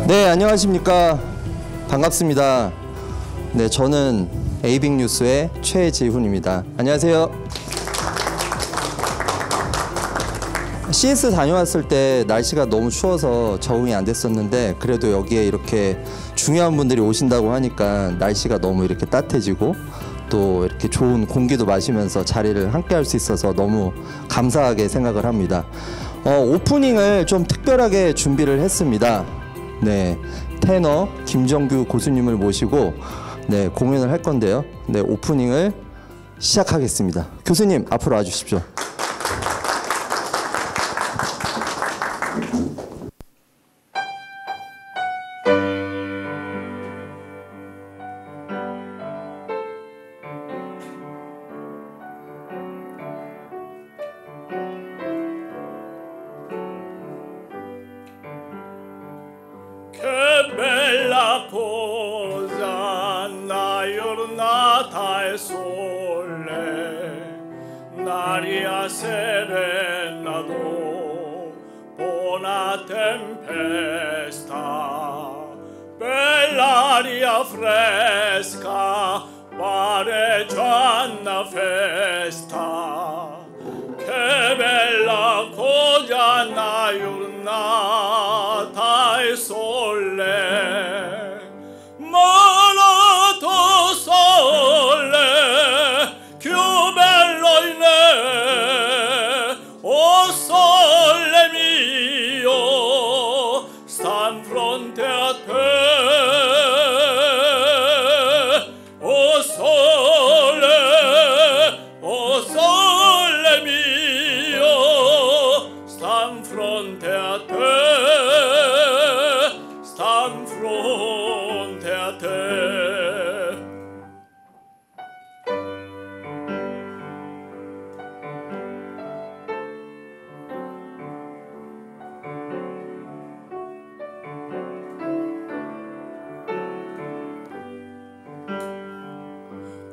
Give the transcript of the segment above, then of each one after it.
네, 안녕하십니까. 반갑습니다. 네, 저는 에이빅뉴스의 최지훈입니다. 안녕하세요. CS 다녀왔을 때 날씨가 너무 추워서 적응이 안 됐었는데, 그래도 여기에 이렇게 중요한 분들이 오신다고 하니까 날씨가 너무 이렇게 따뜻해지고 또 이렇게 좋은 공기도 마시면서 자리를 함께 할 수 있어서 너무 감사하게 생각을 합니다. 오프닝을 좀 특별하게 준비를 했습니다. 네, 테너 김정규 고수님을 모시고 네, 공연을 할 건데요. 네, 오프닝을 시작하겠습니다. 교수님 앞으로 와주십시오. bella cosa una giornata e sole, un'aria serena dopo una tempesta, bell'aria fresca pare già una festa. Che bella cosa una giornata e sole, malato sole, più bello in me, oh sole mio, sta in fronte a te, oh sole mio, sta in fronte a te, sta in fronte a te.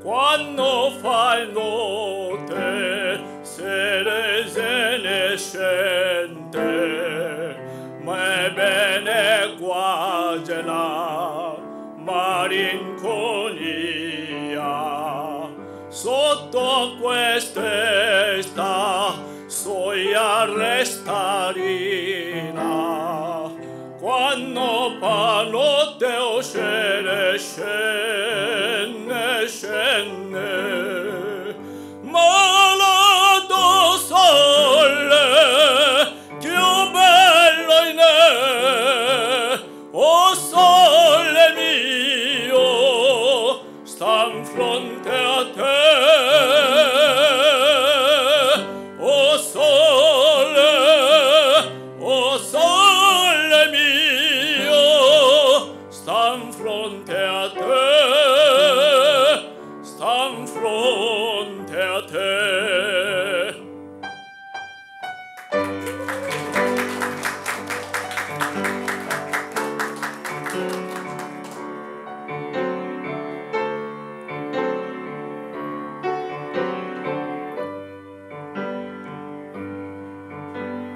Quando fai notte senescente, ma è bene quasi la malinconia. Sotto quest'esta soglia restarina, quando fa notte o scende, malato sole, più bello in me, oh sole mio, sta in fronte a te, oh sole mio, sta in fronte a te, sta in fronte a te.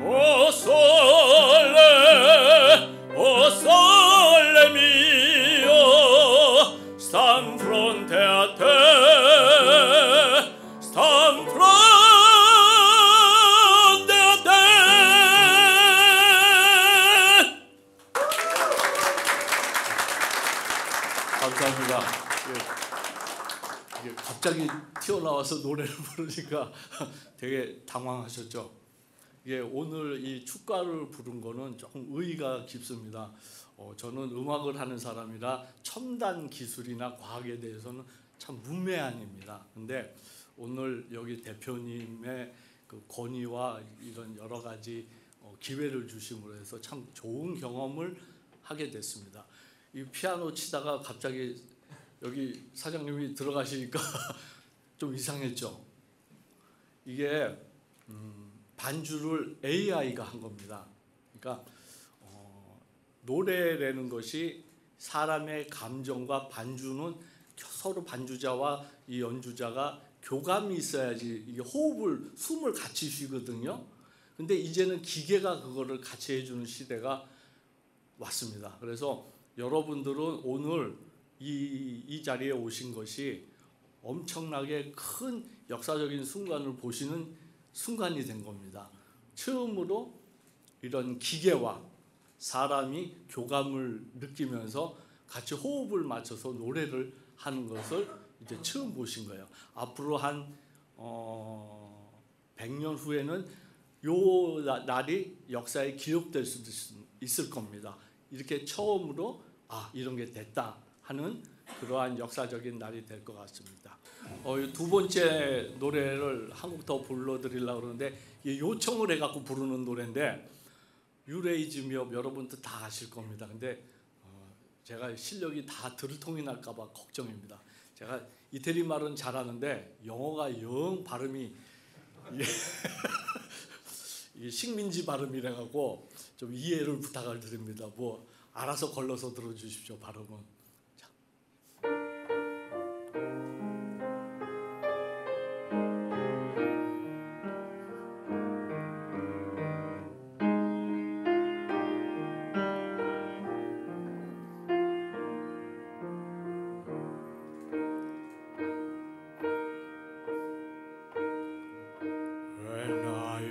Oh sole mio, sta in fronte a te, sta in fronte a te. 감사합니다. 이게 갑자기 튀어나와서 노래를 부르니까 되게 당황하셨죠? 예, 오늘 이 축가를 부른 거는 조금 의의가 깊습니다. 저는 음악을 하는 사람이라 첨단 기술이나 과학에 대해서는 참 문외한입니다. 근데 오늘 여기 대표님의 그 권위와 이런 여러 가지 기회를 주심으로 해서 참 좋은 경험을 하게 됐습니다. 이 피아노 치다가 갑자기 여기 사장님이 들어가시니까 좀 이상했죠. 이게 반주를 AI가 한 겁니다. 그러니까 노래라는 것이 사람의 감정과 반주는 서로 반주자와 이 연주자가 교감이 있어야지 이게 호흡을 숨을 같이 쉬거든요. 근데 이제는 기계가 그거를 같이 해주는 시대가 왔습니다. 그래서 여러분들은 오늘 이 자리에 오신 것이 엄청나게 큰 역사적인 순간을 보시는 순간이 된 겁니다. 처음으로 이런 기계와 사람이 교감을 느끼면서 같이 호흡을 맞춰서 노래를 하는 것을 이제 처음 보신 거예요. 앞으로 한 100년 후에는 요 날이 역사에 기록될 수도 있을 겁니다. 이렇게 처음으로 이런 게 됐다 하는 그러한 역사적인 날이 될 것 같습니다. 두 번째 노래를 한 곡 더 불러드리려고 그러는데 요청을 해갖고 부르는 노래인데 유레이즈미업 여러분도 다 아실 겁니다. 근데 제가 실력이 다 들통이 날까봐 걱정입니다. 제가 이태리 말은 잘하는데 영어가 영 발음이 이게 식민지 발음이라고 좀 이해를 부탁을 드립니다. 뭐 알아서 걸러서 들어주십시오. 발음은.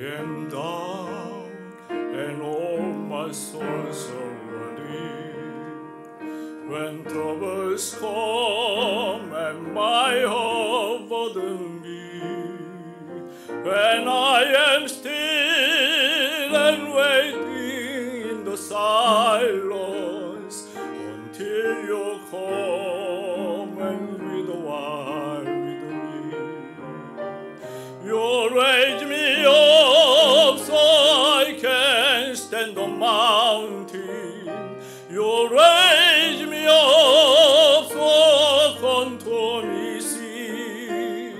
am down and all my soul's already. When troubles come and my heart burden me, when I am still and waiting in the silence until you come and breathe a while with me. You raise me up so I can stand on mountain. You raise me up so I can turn me see.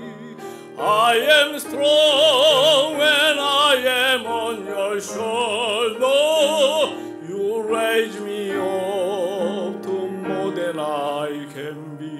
I am strong when I am on your shoulder. You raise me up to more than I can be.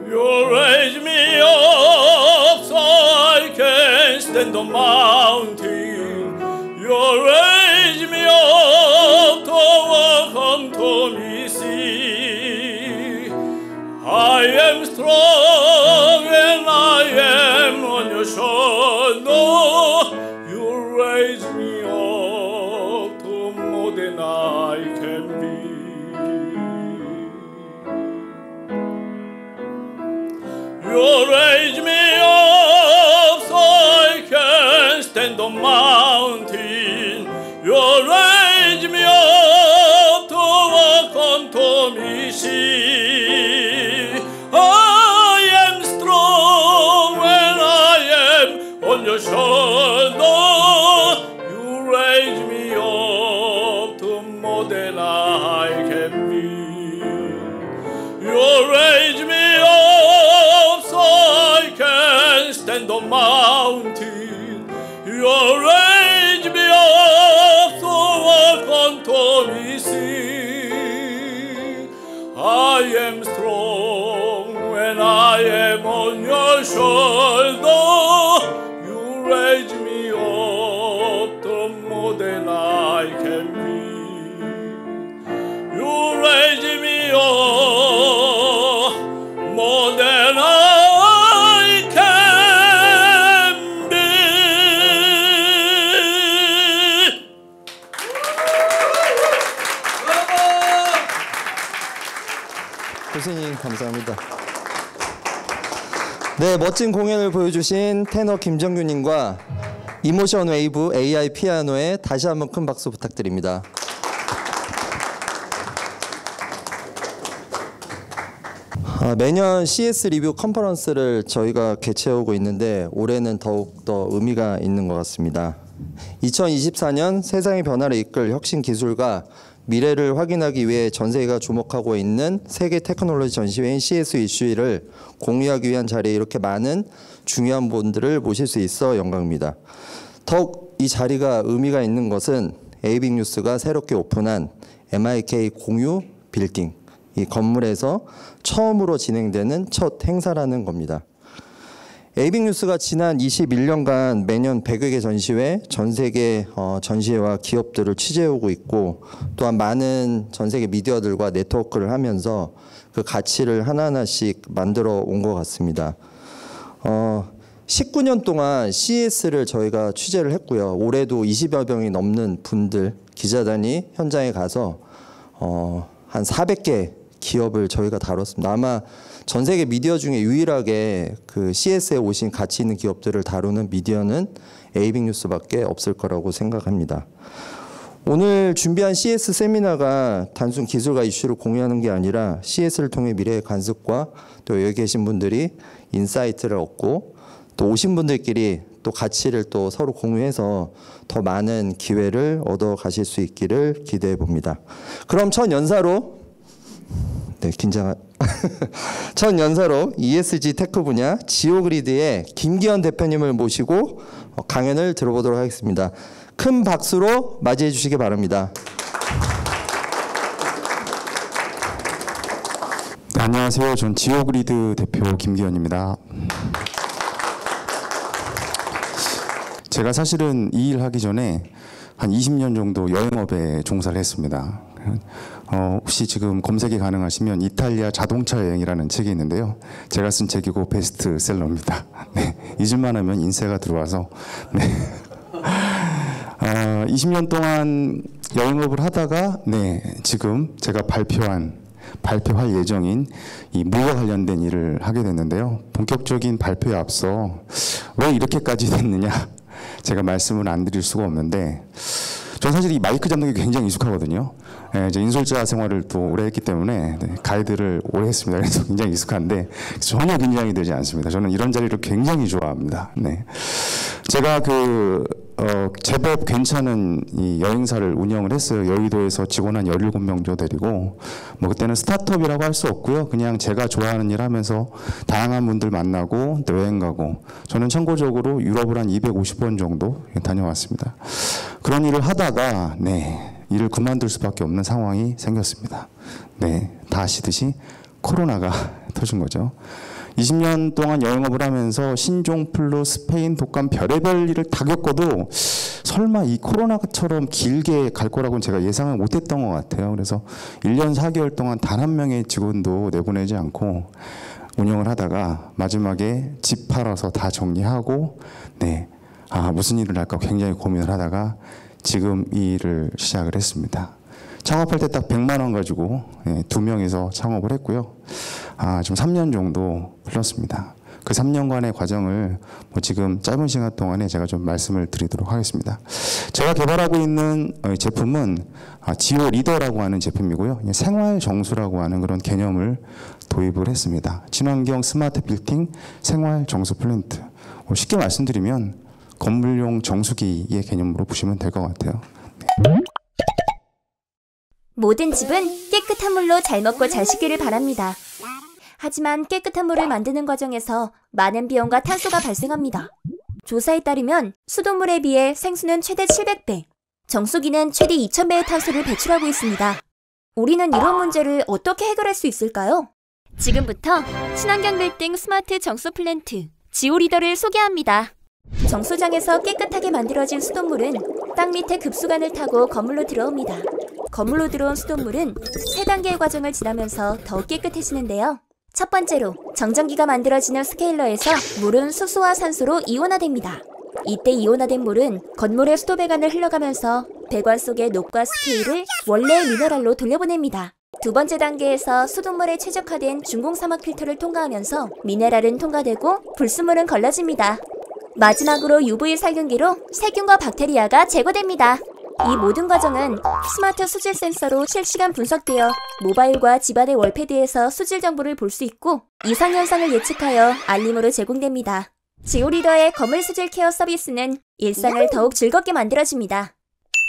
You raise me up so I can stand on mountain. You raise me up to welcome to me see. I am strong and I am on your shoulder. You raise me up to more than I can be. You raise me up so I can stand on mountain. You raise me up to walk on to me see. I am strong when I am on your shoulder. You raise me up to more than I can be. You raise me up so I can stand on mountain. You raise me up so I can to me see. I am strong when I am on your shoulder. You raise me up to more than I can be. You raise me up more than I can be. 교수님 감사합니다. 네, 멋진 공연을 보여주신 테너 김정규님과 이모션 웨이브 AI 피아노에 다시 한번 큰 박수 부탁드립니다. 매년 CS 리뷰 컨퍼런스를 저희가 개최하고 있는데 올해는 더욱 더 의미가 있는 것 같습니다. 2024년 세상의 변화를 이끌 혁신 기술과 미래를 확인하기 위해 전 세계가 주목하고 있는 세계 테크놀로지 전시회인 CS 이슈를 공유하기 위한 자리에 이렇게 많은 중요한 분들을 모실 수 있어 영광입니다. 더욱 이 자리가 의미가 있는 것은 에이빅뉴스가 새롭게 오픈한 MIK 공유 빌딩, 이 건물에서 처음으로 진행되는 첫 행사라는 겁니다. 에이빅뉴스가 지난 21년간 매년 100여 개 전시회, 전 세계 전시회와 기업들을 취재해오고 있고 또한 많은 전 세계 미디어들과 네트워크를 하면서 그 가치를 하나하나씩 만들어 온 것 같습니다. 19년 동안 CES를 저희가 취재를 했고요. 올해도 20여 명이 넘는 분들, 기자단이 현장에 가서 한 400개 기업을 저희가 다뤘습니다. 아마 전 세계 미디어 중에 유일하게 그 CS에 오신 가치 있는 기업들을 다루는 미디어는 에이빅뉴스밖에 없을 거라고 생각합니다. 오늘 준비한 CS 세미나가 단순 기술과 이슈를 공유하는 게 아니라 CS를 통해 미래의 관습과 또 여기 계신 분들이 인사이트를 얻고 또 오신 분들끼리 또 가치를 또 서로 공유해서 더 많은 기회를 얻어 가실 수 있기를 기대해 봅니다. 그럼 첫 연사로 첫 연사로 ESG 테크 분야 지오그리드의 김기현 대표님을 모시고 강연을 들어보도록 하겠습니다. 큰 박수로 맞이해 주시기 바랍니다. 안녕하세요. 전 지오그리드 대표 김기현입니다. 제가 사실은 이 일 하기 전에 한 20년 정도 여행업에 종사를 했습니다. 혹시 지금 검색이 가능하시면 이탈리아 자동차 여행이라는 책이 있는데요. 제가 쓴 책이고 베스트셀러입니다. 네, 잊을만 하면 인쇄가 들어와서 네. 20년 동안 여행업을 하다가 지금 제가 발표할 예정인 이 물과 관련된 일을 하게 됐는데요. 본격적인 발표에 앞서 왜 이렇게까지 됐느냐 제가 말씀을 안 드릴 수가 없는데 저는 사실 이 마이크 잡는 게 굉장히 익숙하거든요. 이제 인솔자 생활을 또 오래 했기 때문에 가이드를 오래 했습니다. 그래서 굉장히 익숙한데 전혀 긴장이 되지 않습니다. 저는 이런 자리를 굉장히 좋아합니다. 네. 제가 제법 괜찮은 이 여행사를 운영을 했어요. 여의도에서 직원 한 17명 정도 데리고 그때는 스타트업이라고 할 수 없고요. 그냥 제가 좋아하는 일 하면서 다양한 분들 만나고 또 여행 가고 저는 참고적으로 유럽을 한 250번 정도 다녀왔습니다. 그런 일을 하다가 일을 그만둘 수밖에 없는 상황이 생겼습니다. 다 아시듯이 코로나가 터진 거죠. 20년 동안 여행업을 하면서 신종, 플루, 스페인, 독감 별의별 일을 다 겪어도 설마 이 코로나처럼 길게 갈 거라고는 제가 예상을 못했던 것 같아요. 그래서 1년 4개월 동안 단 한 명의 직원도 내보내지 않고 운영을 하다가 마지막에 집 팔아서 다 정리하고 무슨 일을 할까 굉장히 고민을 하다가 지금 이 일을 시작을 했습니다. 창업할 때 딱 100만 원 가지고 2명이서 창업을 했고요. 지금 3년 정도 흘렀습니다. 그 3년간의 과정을 지금 짧은 시간 동안에 제가 좀 말씀을 드리도록 하겠습니다. 제가 개발하고 있는 제품은 지오 리더라고 하는 제품이고요. 생활 정수라고 하는 그런 개념을 도입을 했습니다. 친환경 스마트 빌딩 생활 정수 플랜트. 쉽게 말씀드리면 건물용 정수기의 개념으로 보시면 될 것 같아요. 모든 집은 깨끗한 물로 잘 먹고 잘 씻기를 바랍니다. 하지만 깨끗한 물을 만드는 과정에서 많은 비용과 탄소가 발생합니다. 조사에 따르면 수돗물에 비해 생수는 최대 700배, 정수기는 최대 2000배의 탄소를 배출하고 있습니다. 우리는 이런 문제를 어떻게 해결할 수 있을까요? 지금부터 친환경 빌딩 스마트 정수 플랜트 지오리더를 소개합니다. 정수장에서 깨끗하게 만들어진 수돗물은 땅 밑에 급수관을 타고 건물로 들어옵니다. 건물로 들어온 수돗물은 3단계의 과정을 지나면서 더욱 깨끗해지는데요. 첫 번째로 정전기가 만들어지는 스케일러에서 물은 수소와 산소로 이온화됩니다. 이때 이온화된 물은 건물의 수도 배관을 흘러가면서 배관 속의 녹과 스케일을 원래의 미네랄로 돌려보냅니다. 두 번째 단계에서 수돗물에 최적화된 중공사막 필터를 통과하면서 미네랄은 통과되고 불순물은 걸러집니다. 마지막으로 UV 살균기로 세균과 박테리아가 제거됩니다. 이 모든 과정은 스마트 수질 센서로 실시간 분석되어 모바일과 집안의 월패드에서 수질 정보를 볼 수 있고 이상현상을 예측하여 알림으로 제공됩니다. 지오리더의 거물 수질 케어 서비스는 일상을 더욱 즐겁게 만들어줍니다.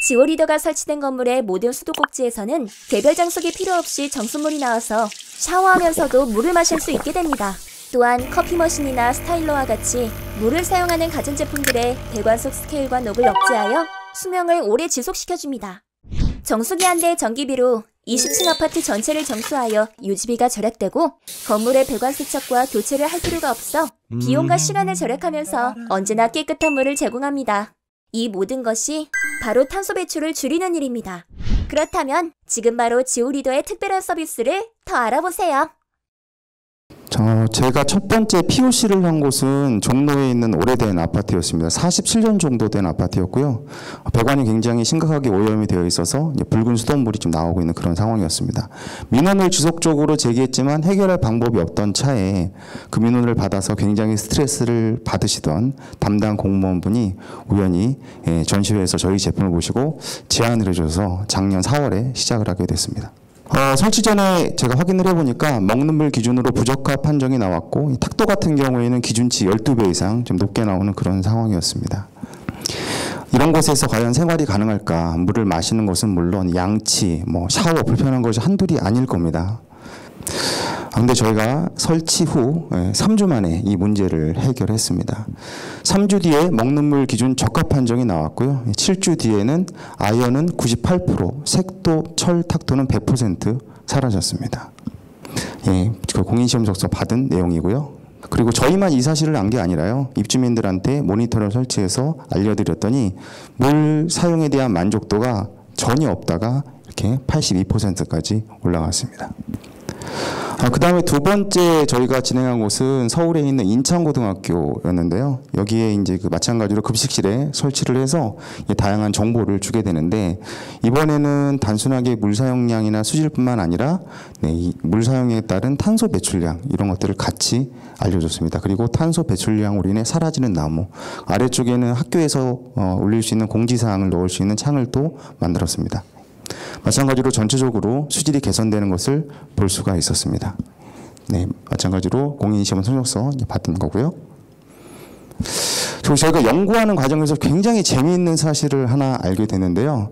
지오리더가 설치된 건물의 모든 수도꼭지에서는 개별 장속이 필요 없이 정수물이 나와서 샤워하면서도 물을 마실 수 있게 됩니다. 또한 커피 머신이나 스타일러와 같이 물을 사용하는 가전제품들의 배관 속 스케일과 녹을 억제하여 수명을 오래 지속시켜줍니다. 정수기 한 대의 전기비로 20층 아파트 전체를 정수하여 유지비가 절약되고 건물의 배관 세척과 교체를 할 필요가 없어 비용과 시간을 절약하면서 언제나 깨끗한 물을 제공합니다. 이 모든 것이 바로 탄소 배출을 줄이는 일입니다. 그렇다면 지금 바로 지오리더의 특별한 서비스를 더 알아보세요. 제가 첫 번째 POC를 한 곳은 종로에 있는 오래된 아파트였습니다. 47년 정도 된 아파트였고요. 배관이 굉장히 심각하게 오염이 되어 있어서 붉은 수돗물이 좀 나오고 있는 그런 상황이었습니다. 민원을 지속적으로 제기했지만 해결할 방법이 없던 차에 그 민원을 받아서 굉장히 스트레스를 받으시던 담당 공무원분이 우연히 전시회에서 저희 제품을 보시고 제안을 해줘서 작년 4월에 시작을 하게 됐습니다. 설치 전에 제가 확인을 해보니까 먹는 물 기준으로 부적합 판정이 나왔고 이 탁도 같은 경우에는 기준치 12배 이상 좀 높게 나오는 그런 상황이었습니다. 이런 곳에서 과연 생활이 가능할까? 물을 마시는 것은 물론 양치, 샤워 불편한 것이 한둘이 아닐 겁니다. 그런데 저희가 설치 후 3주 만에 이 문제를 해결했습니다. 3주 뒤에 먹는 물 기준 적합 판정이 나왔고요. 7주 뒤에는 아연은 98%, 색도, 철, 탁도는 100% 사라졌습니다. 그 공인시험 적서 받은 내용이고요. 그리고 저희만 이 사실을 안 게 아니라요. 입주민들한테 모니터를 설치해서 알려드렸더니 물 사용에 대한 만족도가 전혀 없다가 이렇게 82%까지 올라갔습니다. 그 다음에 두 번째 저희가 진행한 곳은 서울에 있는 인천고등학교였는데요. 여기에 이제 마찬가지로 급식실에 설치를 해서 다양한 정보를 주게 되는데 이번에는 단순하게 물 사용량이나 수질뿐만 아니라 이 물 사용에 따른 탄소 배출량 이런 것들을 같이 알려줬습니다. 그리고 탄소 배출량으로 인해 사라지는 나무, 아래쪽에는 학교에서 올릴 수 있는 공지사항을 넣을 수 있는 창을 또 만들었습니다. 마찬가지로 전체적으로 수질이 개선되는 것을 볼 수가 있었습니다. 마찬가지로 공인시험 성적서 받은 거고요. 그리고 저희가 연구하는 과정에서 굉장히 재미있는 사실을 하나 알게 되는데요.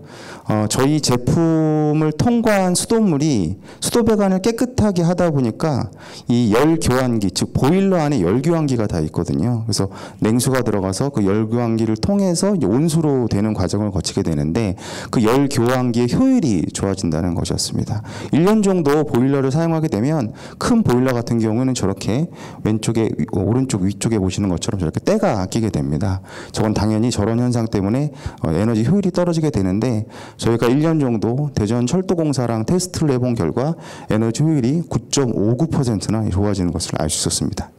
저희 제품을 통과한 수돗물이 수도배관을 깨끗하게 하다 보니까 이 열교환기, 즉 보일러 안에 열교환기가 다 있거든요. 그래서 냉수가 들어가서 그 열교환기를 통해서 온수로 되는 과정을 거치게 되는데 그 열교환기의 효율이 좋아진다는 것이었습니다. 1년 정도 보일러를 사용하게 되면 큰 보일러 같은 경우는 저렇게 왼쪽에 오른쪽 위쪽에 보시는 것처럼 저렇게 때가 끼게 됩니다. 저건 당연히 저런 현상 때문에 에너지 효율이 떨어지게 되는데 저희가 1년 정도 대전 철도공사랑 테스트를 해본 결과 에너지 효율이 9.59%나 좋아지는 것을 알 수 있었습니다.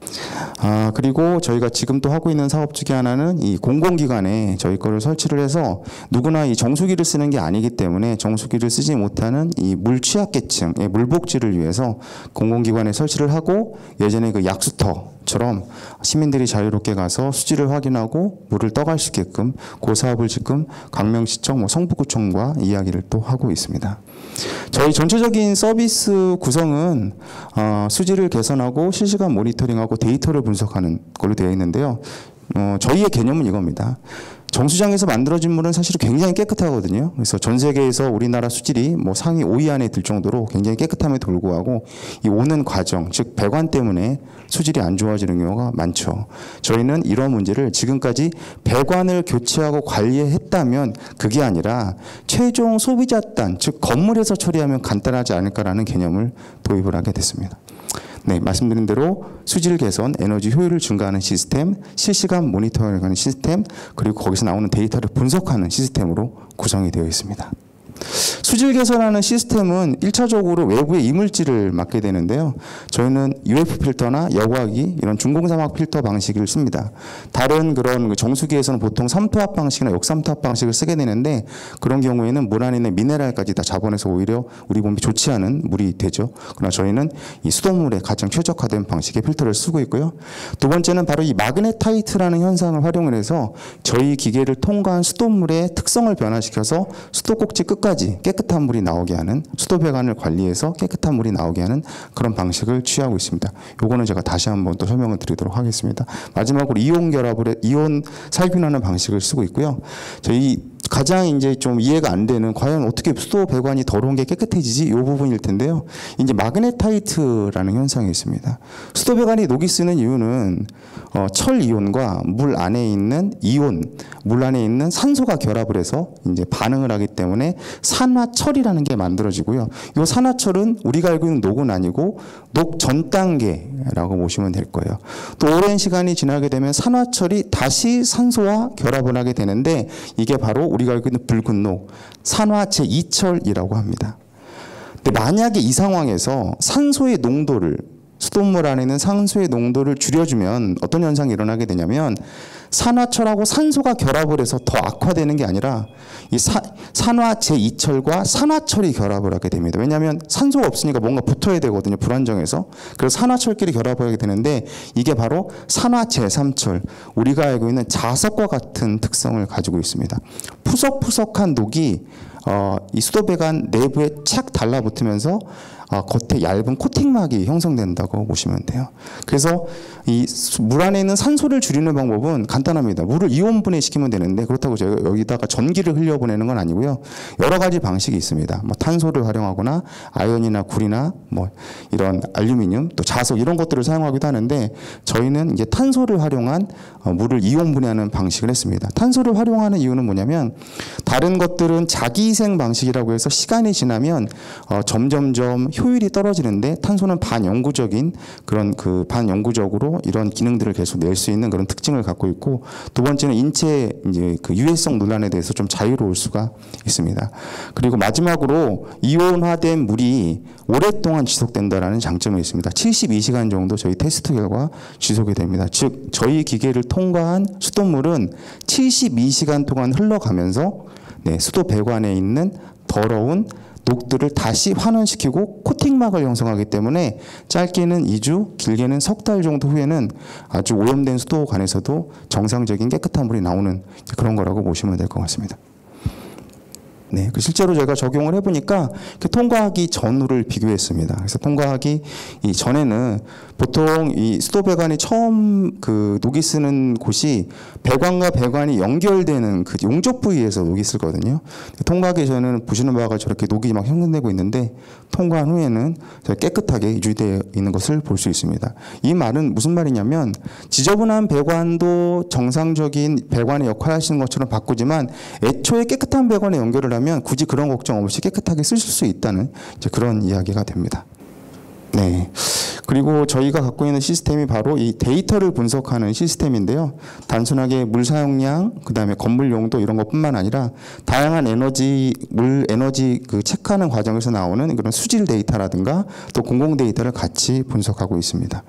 그리고 저희가 지금 또 하고 있는 사업 중에 하나는 이 공공기관에 저희 거를 설치를 해서 누구나 이 정수기를 쓰는 게 아니기 때문에 정수기를 쓰지 못하는 이 물 취약계층의 물복지를 위해서 공공기관에 설치를 하고 예전에 그 약수터처럼 시민들이 자유롭게 가서 수질을 확인하고 물을 떠갈 수 있게끔 그 사업을 지금 광명시청, 성북구청과 이야기를 또 하고 있습니다. 저희 전체적인 서비스 구성은 수질을 개선하고 실시간 모니터링하고 데이터를 분석하는 걸로 되어 있는데요. 저희의 개념은 이겁니다. 정수장에서 만들어진 물은 사실 굉장히 깨끗하거든요. 그래서 전 세계에서 우리나라 수질이 상위 5위 안에 들 정도로 굉장히 깨끗함에도 불구하고 이 오는 과정, 즉 배관 때문에 수질이 안 좋아지는 경우가 많죠. 저희는 이런 문제를 지금까지 배관을 교체하고 관리했다면 그게 아니라 최종 소비자단, 즉 건물에서 처리하면 간단하지 않을까라는 개념을 도입을 하게 됐습니다. 말씀드린 대로 수질 개선, 에너지 효율을 증가하는 시스템, 실시간 모니터링하는 시스템, 그리고 거기서 나오는 데이터를 분석하는 시스템으로 구성이 되어 있습니다. 수질 개선하는 시스템은 1차적으로 외부의 이물질을 막게 되는데요. 저희는 UF 필터나 여과기 이런 중공사막 필터 방식을 씁니다. 다른 그런 정수기에서는 보통 삼투압 방식이나 역삼투압 방식을 쓰게 되는데 그런 경우에는 물 안에 있는 미네랄까지 다 잡아내서 오히려 우리 몸에 좋지 않은 물이 되죠. 그러나 저희는 이 수돗물에 가장 최적화된 방식의 필터를 쓰고 있고요. 두 번째는 바로 이 마그네타이트라는 현상을 활용을 해서 저희 기계를 통과한 수돗물의 특성을 변화시켜서 수도꼭지 끝까지 깨끗한 물이 나오게 하는 수도배관을 관리해서 깨끗한 물이 나오게 하는 그런 방식을 취하고 있습니다. 요거는 제가 다시 한번 또 설명을 드리도록 하겠습니다. 마지막으로 이온 결합을 이온 살균하는 방식을 쓰고 있고요. 저희 가장 이제 좀 이해가 안 되는 과연 어떻게 수도 배관이 더러운 게 깨끗해지지? 이 부분일 텐데요. 이제 마그네타이트라는 현상이 있습니다. 수도 배관이 녹이 쓰는 이유는 철 이온과 물 안에 있는 이온, 물 안에 있는 산소가 결합을 해서 이제 반응을 하기 때문에 산화철이라는 게 만들어지고요. 이 산화철은 우리가 알고 있는 녹은 아니고 녹 전 단계라고 보시면 될 거예요. 또 오랜 시간이 지나게 되면 산화철이 다시 산소와 결합을 하게 되는데 이게 바로 우리가 알고 있는 붉은 녹, 산화 제2철이라고 합니다. 근데 만약에 이 상황에서 산소의 농도를 수돗물 안에 있는 산소의 농도를 줄여주면 어떤 현상이 일어나게 되냐면 산화철하고 산소가 결합을 해서 더 악화되는 게 아니라 이 산화 제2철과 산화철이 결합을 하게 됩니다. 왜냐하면 산소가 없으니까 뭔가 붙어야 되거든요. 불안정해서. 그래서 산화철끼리 결합을 하게 되는데 이게 바로 산화 제3철, 우리가 알고 있는 자석과 같은 특성을 가지고 있습니다. 푸석푸석한 녹이 이 수도배관 내부에 착 달라붙으면서 겉에 얇은 코팅막이 형성된다고 보시면 돼요. 그래서 이 물 안에 있는 산소를 줄이는 방법은 간단합니다. 물을 이온 분해시키면 되는데 그렇다고 제가 여기다가 전기를 흘려보내는 건 아니고요. 여러 가지 방식이 있습니다. 뭐 탄소를 활용하거나 아연이나 구리나 뭐 이런 알루미늄 또 자석 이런 것들을 사용하기도 하는데 저희는 이제 탄소를 활용한 물을 이온 분해하는 방식을 했습니다. 탄소를 활용하는 이유는 뭐냐면 다른 것들은 자기희생 방식이라고 해서 시간이 지나면 점점점 효율이 떨어지는데 탄소는 반영구적인 그런 반영구적으로 이런 기능들을 계속 낼 수 있는 그런 특징을 갖고 있고 두 번째는 인체 이제 그 유해성 논란에 대해서 좀 자유로울 수가 있습니다. 그리고 마지막으로 이온화된 물이 오랫동안 지속된다라는 장점이 있습니다. 72시간 정도 저희 테스트 결과 지속이 됩니다. 즉 저희 기계를 통과한 수돗물은 72시간 동안 흘러가면서 수도 배관에 있는 더러운 녹들을 다시 환원시키고 코팅막을 형성하기 때문에 짧게는 2주, 길게는 석 달 정도 후에는 아주 오염된 수도관에서도 정상적인 깨끗한 물이 나오는 그런 거라고 보시면 될 것 같습니다. 네, 실제로 제가 적용을 해보니까 통과하기 전후를 비교했습니다. 그래서 통과하기 전에는 보통 이 수도배관이 처음 녹이 쓰는 곳이 배관과 배관이 연결되는 그 용접 부위에서 녹이 쓰거든요. 통과하기 전에는 보시는 바가 저렇게 녹이 막 형성되고 있는데 통과한 후에는 깨끗하게 유지되어 있는 것을 볼 수 있습니다. 이 말은 무슨 말이냐면 지저분한 배관도 정상적인 배관의 역할을 하시는 것처럼 바꾸지만 애초에 깨끗한 배관에 연결을 하면 굳이 그런 걱정 없이 깨끗하게 쓰실 수 있다는 이제 그런 이야기가 됩니다. 네. 그리고 저희가 갖고 있는 시스템이 바로 이 데이터를 분석하는 시스템인데요. 단순하게 물 사용량, 그다음에 건물 용도 이런 것뿐만 아니라 다양한 물 에너지 체크하는 과정에서 나오는 그런 수질 데이터라든가 또 공공 데이터를 같이 분석하고 있습니다.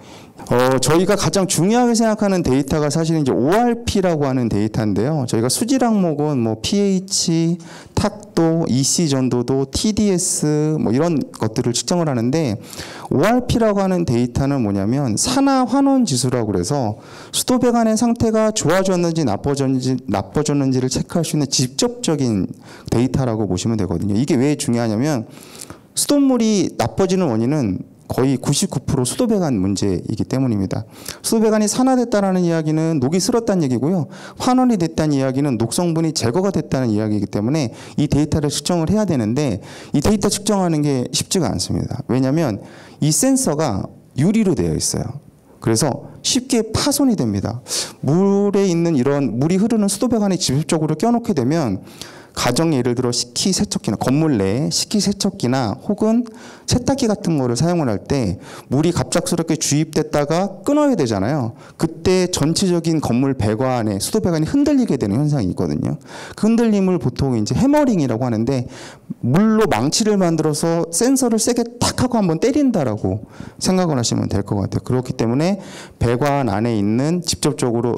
저희가 가장 중요하게 생각하는 데이터가 사실은 이제 ORP라고 하는 데이터인데요. 저희가 수질 항목은 뭐 pH, 탁도, EC 전도도, TDS 뭐 이런 것들을 측정을 하는데 ORP라고 하는 데이터는 뭐냐면 산화 환원 지수라고 그래서 수도 배관의 상태가 좋아졌는지 나빠졌는지를 체크할 수 있는 직접적인 데이터라고 보시면 되거든요. 이게 왜 중요하냐면 수돗물이 나빠지는 원인은 거의 99% 수도배관 문제이기 때문입니다. 수도배관이 산화됐다는 이야기는 녹이 쓸었다는 얘기고요. 환원이 됐다는 이야기는 녹성분이 제거가 됐다는 이야기이기 때문에 이 데이터를 측정을 해야 되는데 이 데이터 측정하는 게 쉽지가 않습니다. 왜냐하면 이 센서가 유리로 되어 있어요. 그래서 쉽게 파손이 됩니다. 물에 있는 이런 물이 흐르는 수도배관에 직접적으로 껴놓게 되면 가정에 예를 들어 식기세척기나 건물 내에 식기세척기나 혹은 세탁기 같은 거를 사용을 할 때 물이 갑작스럽게 주입됐다가 끊어야 되잖아요. 그때 전체적인 건물 배관에 수도 배관이 흔들리게 되는 현상이 있거든요. 그 흔들림을 보통 이제 해머링이라고 하는데 물로 망치를 만들어서 센서를 세게 탁 하고 한번 때린다라고 생각을 하시면 될 것 같아요. 그렇기 때문에 배관 안에 있는 직접적으로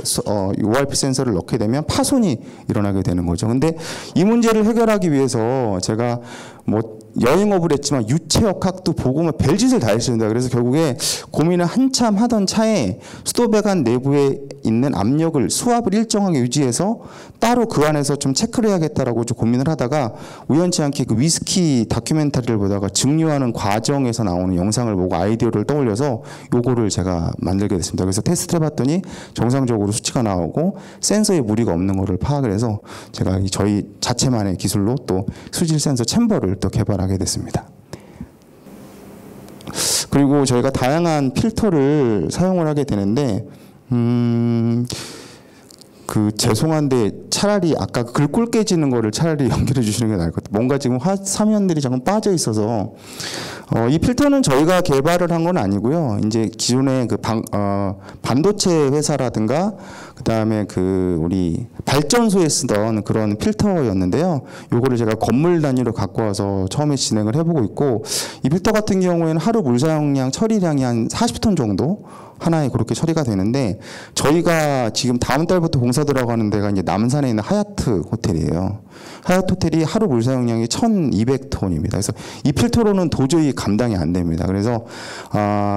ORP 센서를 넣게 되면 파손이 일어나게 되는 거죠. 근데 이 문제를 해결하기 위해서 제가 뭐 여행업을 했지만 유체역학도 보고 막 별짓을 다 했습니다. 그래서 결국에 고민을 한참 하던 차에 수도배관 내부에 있는 압력을 수압을 일정하게 유지해서 따로 그 안에서 좀 체크를 해야겠다라고 좀 고민을 하다가 우연치 않게 그 위스키 다큐멘터리를 보다가 증류하는 과정에서 나오는 영상을 보고 아이디어를 떠올려서 요거를 제가 만들게 됐습니다. 그래서 테스트를 해봤더니 정상적으로 수치가 나오고 센서에 무리가 없는 거를 파악을 해서 제가 저희 자체만의 기술로 또 수질 센서 챔버를 또 개발하게 됐습니다. 그리고 저희가 다양한 필터를 사용을 하게 되는데 죄송한데 차라리 아까 글꼴 깨지는 거를 차라리 연결해 주시는 게 나을 것 같아요. 뭔가 지금 사면들이 조금 빠져 있어서 이 필터는 저희가 개발을 한 건 아니고요. 이제 기존의 그 반도체 회사라든가 그다음에 우리 발전소에 쓰던 그런 필터였는데요. 요거를 제가 건물 단위로 갖고 와서 처음에 진행을 해보고 있고, 이 필터 같은 경우에는 하루 물 사용량 처리량이 한 40톤 정도 하나에 그렇게 처리가 되는데, 저희가 지금 다음 달부터 공사 들어가는 데가 이제 남산에 있는 하얏트 호텔이에요. 하얏트 호텔이 하루 물 사용량이 1,200톤입니다. 그래서 이 필터로는 도저히 감당이 안 됩니다. 그래서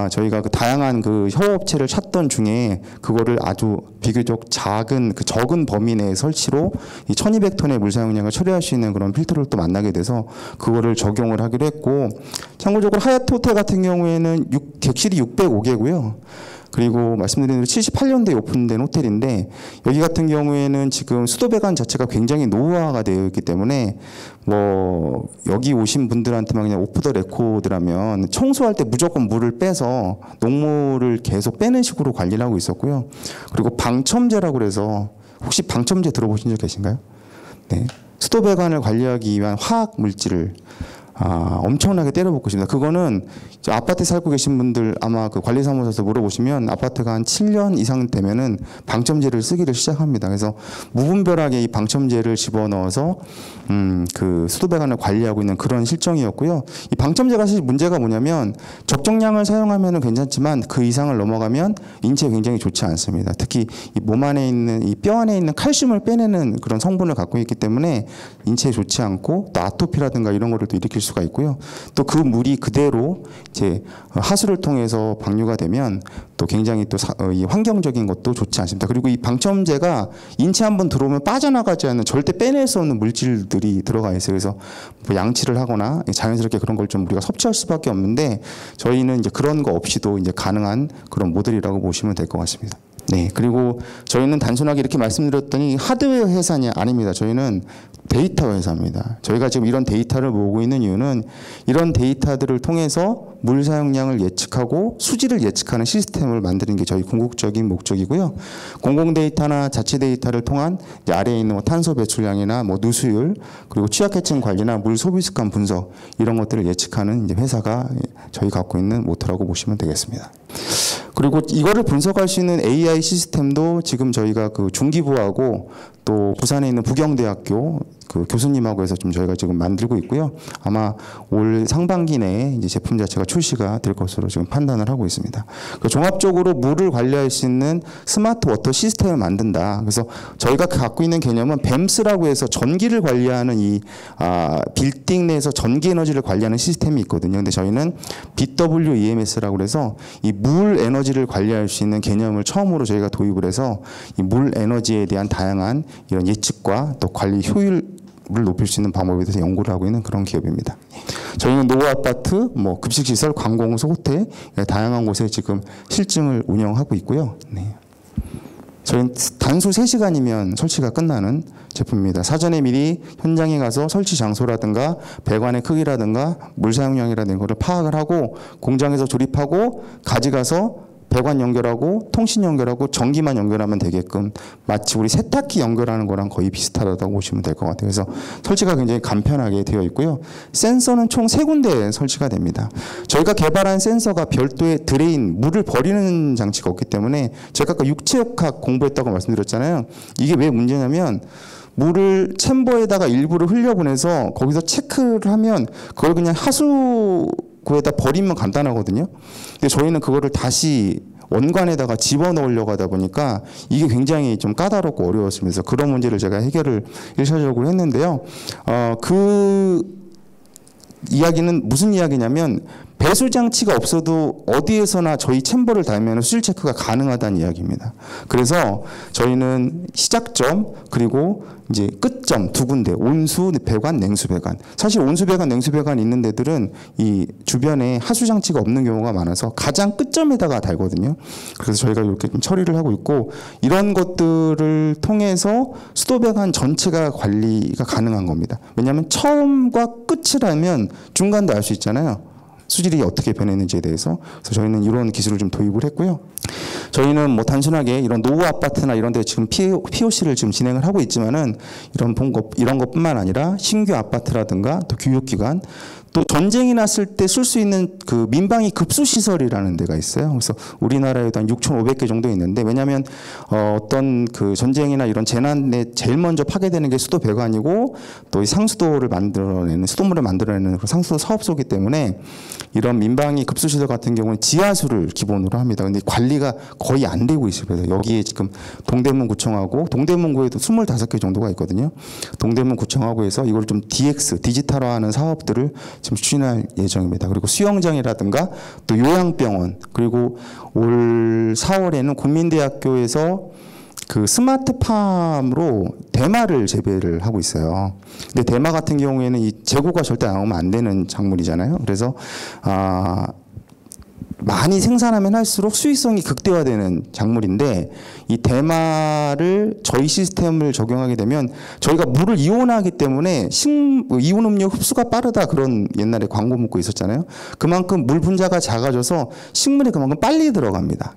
저희가 그 다양한 그 협업체를 찾던 중에 그거를 아주 비교적 작은 적은 범위 내에 설치로 이 1,200톤의 물 사용량을 처리할 수 있는 그런 필터를 또 만나게 돼서 그거를 적용을 하기로 했고, 참고적으로 하얏트 호텔 같은 경우에는 객실이 605개고요. 그리고 말씀드린 대로 78년도에 오픈된 호텔인데, 여기 같은 경우에는 지금 수도배관 자체가 굉장히 노후화가 되어 있기 때문에 뭐 여기 오신 분들한테만 그냥 오프 더 레코드라면 청소할 때 무조건 물을 빼서 녹물을 계속 빼는 식으로 관리를 하고 있었고요. 그리고 방첨제라고 그래서, 혹시 방첨제 들어보신 적 계신가요? 네. 수도배관을 관리하기 위한 화학 물질을 엄청나게 때려붓고 있습니다. 그거는 아파트에 살고 계신 분들 아마 그 관리사무소에서 물어보시면 아파트가 한 7년 이상 되면은 방첨제를 쓰기를 시작합니다. 그래서 무분별하게 이 방첨제를 집어넣어서 그 수도배관을 관리하고 있는 그런 실정이었고요. 이 방첨제가 사실 문제가 뭐냐면 적정량을 사용하면은 괜찮지만 그 이상을 넘어가면 인체에 굉장히 좋지 않습니다. 특히 이 몸 안에 있는 이 뼈 안에 있는 칼슘을 빼내는 그런 성분을 갖고 있기 때문에 인체에 좋지 않고 또 아토피라든가 이런 거를 또 일으킬 수가 있고요. 또 그 물이 그대로 이제 하수를 통해서 방류가 되면 또 굉장히 또 이 환경적인 것도 좋지 않습니다. 그리고 이 방첨제가 인체 한번 들어오면 빠져나가지 않는, 절대 빼낼 수 없는 물질들이 들어가 있어요. 그래서 뭐 양치를 하거나 자연스럽게 그런 걸 좀 우리가 섭취할 수밖에 없는데, 저희는 이제 그런 거 없이도 이제 가능한 그런 모델이라고 보시면 될 것 같습니다. 네, 그리고 저희는 단순하게 이렇게 말씀드렸더니 하드웨어 회사냐? 아닙니다. 저희는 데이터 회사입니다. 저희가 지금 이런 데이터를 모으고 있는 이유는 이런 데이터들을 통해서 물 사용량을 예측하고 수질을 예측하는 시스템을 만드는 게 저희 궁극적인 목적이고요. 공공 데이터나 자체 데이터를 통한 이제 아래에 있는 뭐 탄소 배출량이나 뭐 누수율, 그리고 취약계층 관리나 물 소비 습관 분석, 이런 것들을 예측하는 이제 회사가 저희 갖고 있는 모토라고 보시면 되겠습니다. 그리고 이거를 분석할 수 있는 AI 시스템도 지금 저희가 그 중기부하고 또 부산에 있는 부경대학교 그 교수님하고 해서 좀 저희가 지금 만들고 있고요. 아마 올 상반기 내에 이제 제품 자체가 출시가 될 것으로 지금 판단을 하고 있습니다. 종합적으로 물을 관리할 수 있는 스마트 워터 시스템을 만든다. 그래서 저희가 갖고 있는 개념은 뱀스라고 해서 전기를 관리하는 이 빌딩 내에서 전기 에너지를 관리하는 시스템이 있거든요. 근데 저희는 BWEMS라고 그래서 이 물 에너지를 관리할 수 있는 개념을 처음으로 저희가 도입을 해서 이 물 에너지에 대한 다양한 이런 예측과 또 관리 효율을 높일 수 있는 방법에 대해서 연구를 하고 있는 그런 기업입니다. 저희는 노후 아파트, 뭐 급식시설, 관공서, 호텔 다양한 곳에 지금 실증을 운영하고 있고요. 네. 저희는 단수 3시간이면 설치가 끝나는 제품입니다. 사전에 미리 현장에 가서 설치 장소라든가 배관의 크기라든가 물 사용량이라든가 걸 파악을 하고 공장에서 조립하고 가져가서 배관 연결하고 통신 연결하고 전기만 연결하면 되게끔, 마치 우리 세탁기 연결하는 거랑 거의 비슷하다고 보시면 될 것 같아요. 그래서 설치가 굉장히 간편하게 되어 있고요. 센서는 총 3군데에 설치가 됩니다. 저희가 개발한 센서가 별도의 드레인, 물을 버리는 장치가 없기 때문에, 제가 아까 육체역학 공부했다고 말씀드렸잖아요. 이게 왜 문제냐면 물을 챔버에다가 일부를 흘려보내서 거기서 체크를 하면 그걸 그냥 하수구에다 버리면 간단하거든요. 근데 저희는 그거를 다시 원관에다가 집어넣으려고 하다 보니까 이게 굉장히 좀 까다롭고 어려웠으면서 그런 문제를 제가 해결을 1차적으로 했는데요. 그 이야기는 무슨 이야기냐면 배수 장치가 없어도 어디에서나 저희 챔버를 달면 수질 체크가 가능하다는 이야기입니다. 그래서 저희는 시작점 그리고 이제 끝점 두 군데 온수 배관, 냉수 배관. 사실 온수 배관, 냉수 배관 있는 데들은 이 주변에 하수 장치가 없는 경우가 많아서 가장 끝점에다가 달거든요. 그래서 저희가 이렇게 좀 처리를 하고 있고 이런 것들을 통해서 수도 배관 전체가 관리가 가능한 겁니다. 왜냐하면 처음과 끝이라면 중간도 알 수 있잖아요. 수질이 어떻게 변했는지에 대해서. 그래서 저희는 이런 기술을 좀 도입을 했고요. 저희는 뭐 단순하게 이런 노후 아파트나 이런 데 지금 POC를 지금 진행을 하고 있지만은 이런 것뿐만 아니라 신규 아파트라든가 또 교육기관 또 전쟁이 났을 때 쓸 수 있는 그 민방위 급수시설이라는 데가 있어요. 그래서 우리나라에도 한 6,500개 정도 있는데 왜냐하면 어떤 그 전쟁이나 이런 재난에 제일 먼저 파괴되는 게 수도 배관이고 또 이 상수도를 만들어내는 수도물을 만들어내는 그런 상수도 사업소이기 때문에 이런 민방위 급수시설 같은 경우는 지하수를 기본으로 합니다. 근데 관리가 거의 안 되고 있어요. 그래서 여기에 지금 동대문구청하고 동대문구에도 25개 정도가 있거든요. 동대문구청하고 해서 이걸 좀 DX 디지털화하는 사업들을 지금 추진할 예정입니다. 그리고 수영장이라든가 또 요양병원 그리고 올 4월에는 국민대학교에서 그 스마트팜으로 대마를 재배를 하고 있어요. 근데 대마 같은 경우에는 이 재고가 절대 나오면 안 되는 작물이잖아요. 그래서 많이 생산하면 할수록 수익성이 극대화되는 작물인데 이 대마를 저희 시스템을 적용하게 되면 저희가 물을 이온하기 때문에 이온 음료 흡수가 빠르다 그런 옛날에 광고 문구 있었잖아요. 그만큼 물 분자가 작아져서 식물이 그만큼 빨리 들어갑니다.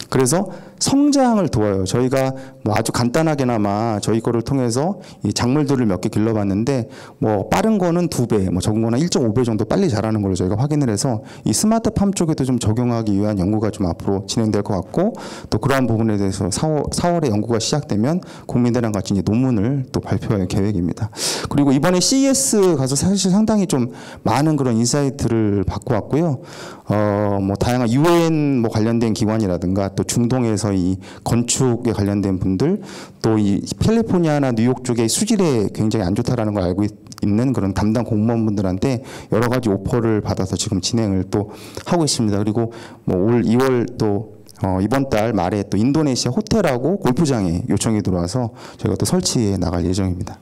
그래서 성장을 도와요. 저희가 뭐 아주 간단하게나마 저희 거를 통해서 이 작물들을 몇 개 길러봤는데 뭐 빠른 거는 2배, 뭐 적은 거는 1.5배 정도 빨리 자라는 걸로 저희가 확인을 해서 이 스마트팜 쪽에도 좀 적용하기 위한 연구가 좀 앞으로 진행될 것 같고 또 그러한 부분에 대해서 4월에 연구가 시작되면 국민대랑 같이 이제 논문을 또 발표할 계획입니다. 그리고 이번에 CES 가서 사실 상당히 좀 많은 그런 인사이트를 받고 왔고요. 뭐 다양한 UN 뭐 관련된 기관이라든가 또 중동에서 이 건축에 관련된 분들 또 이 캘리포니아나 뉴욕 쪽에 수질에 굉장히 안 좋다라는 걸 알고 있는 그런 담당 공무원분들한테 여러 가지 오퍼를 받아서 지금 진행을 또 하고 있습니다. 그리고 뭐 올 2월 또 이번 달 말에 또 인도네시아 호텔하고 골프장에 요청이 들어와서 저희가 또 설치해 나갈 예정입니다.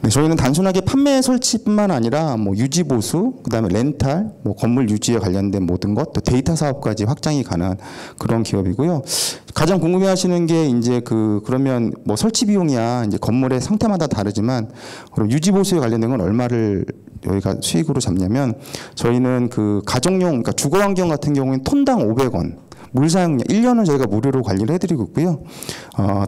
네, 저희는 단순하게 판매 설치뿐만 아니라 뭐 유지 보수, 그다음에 렌탈, 뭐 건물 유지에 관련된 모든 것, 또 데이터 사업까지 확장이 가능한 그런 기업이고요. 가장 궁금해하시는 게 이제 그러면 뭐 설치 비용이야 이제 건물의 상태마다 다르지만 그럼 유지 보수에 관련된 건 얼마를 여기가 수익으로 잡냐면 저희는 그 가정용, 그러니까 주거 환경 같은 경우에는 톤당 500원. 물 사용량 1년은 저희가 무료로 관리를 해드리고 있고요.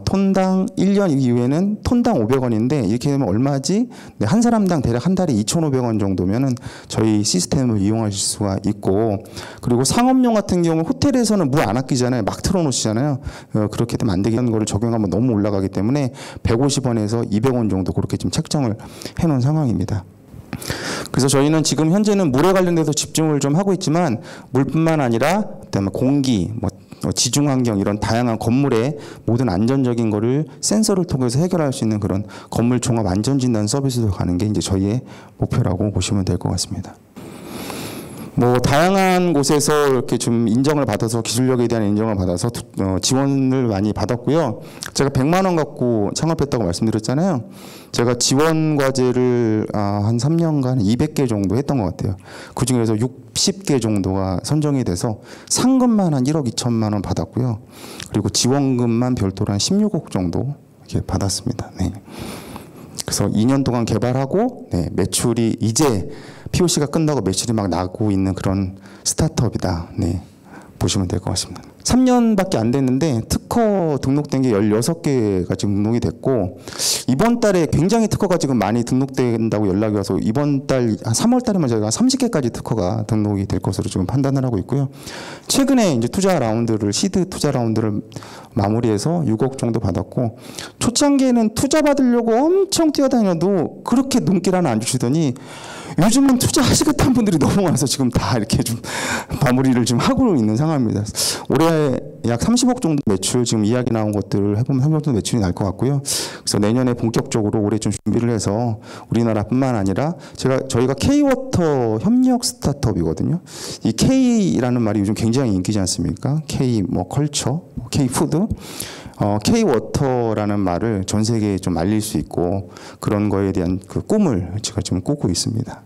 톤당 1년 이후에는 톤당 500원인데 이렇게 되면 얼마지? 네, 한 사람당 대략 한 달에 2,500원 정도면은 저희 시스템을 이용하실 수가 있고 그리고 상업용 같은 경우 호텔에서는 물 안 아끼잖아요. 막 틀어놓으시잖아요. 그렇게 되면 안 되겠는 거를 적용하면 너무 올라가기 때문에 150원에서 200원 정도 그렇게 지금 책정을 해놓은 상황입니다. 그래서 저희는 지금 현재는 물에 관련돼서 집중을 좀 하고 있지만 물뿐만 아니라 그다음에 공기, 뭐 지중 환경 이런 다양한 건물의 모든 안전적인 거를 센서를 통해서 해결할 수 있는 그런 건물 종합 안전 진단 서비스로 가는 게 이제 저희의 목표라고 보시면 될 것 같습니다. 뭐 다양한 곳에서 이렇게 좀 인정을 받아서 기술력에 대한 인정을 받아서 지원을 많이 받았고요. 제가 100만 원 갖고 창업했다고 말씀드렸잖아요. 제가 지원 과제를 한 3년간 200개 정도 했던 것 같아요. 그중에서 60개 정도가 선정이 돼서 상금만 한 1억 2천만 원 받았고요. 그리고 지원금만 별도로 한 16억 정도 이렇게 받았습니다. 네. 그래서 2년 동안 개발하고 네, 매출이 이제 POC가 끝나고 매출이 막 나고 있는 그런 스타트업이다. 네, 보시면 될 것 같습니다. 3년밖에 안 됐는데 특허 등록된 게 16개가 지금 등록이 됐고 이번 달에 굉장히 특허가 지금 많이 등록된다고 연락이 와서 이번 달 한 3월 달에만 저희가 30개까지 특허가 등록이 될 것으로 지금 판단을 하고 있고요. 최근에 이제 시드 투자 라운드를 마무리해서 6억 정도 받았고, 초창기에는 투자 받으려고 엄청 뛰어다녀도 그렇게 눈길 하나 안 주시더니 요즘은 투자하시겠다는 분들이 너무 많아서 지금 다 이렇게 좀 마무리를 지금 하고 있는 상황입니다. 올해 약 30억 정도 매출, 지금 이야기 나온 것들을 해보면 30억 정도 매출이 날 것 같고요. 그래서 내년에 본격적으로 올해 좀 준비를 해서 우리나라뿐만 아니라 저희가 K-워터 협력 스타트업이거든요. 이 K라는 말이 요즘 굉장히 인기지 않습니까? K 뭐 컬처, K-푸드. K-워터라는 말을 전 세계에 좀 알릴 수 있고 그런 거에 대한 그 꿈을 제가 좀 꾸고 있습니다.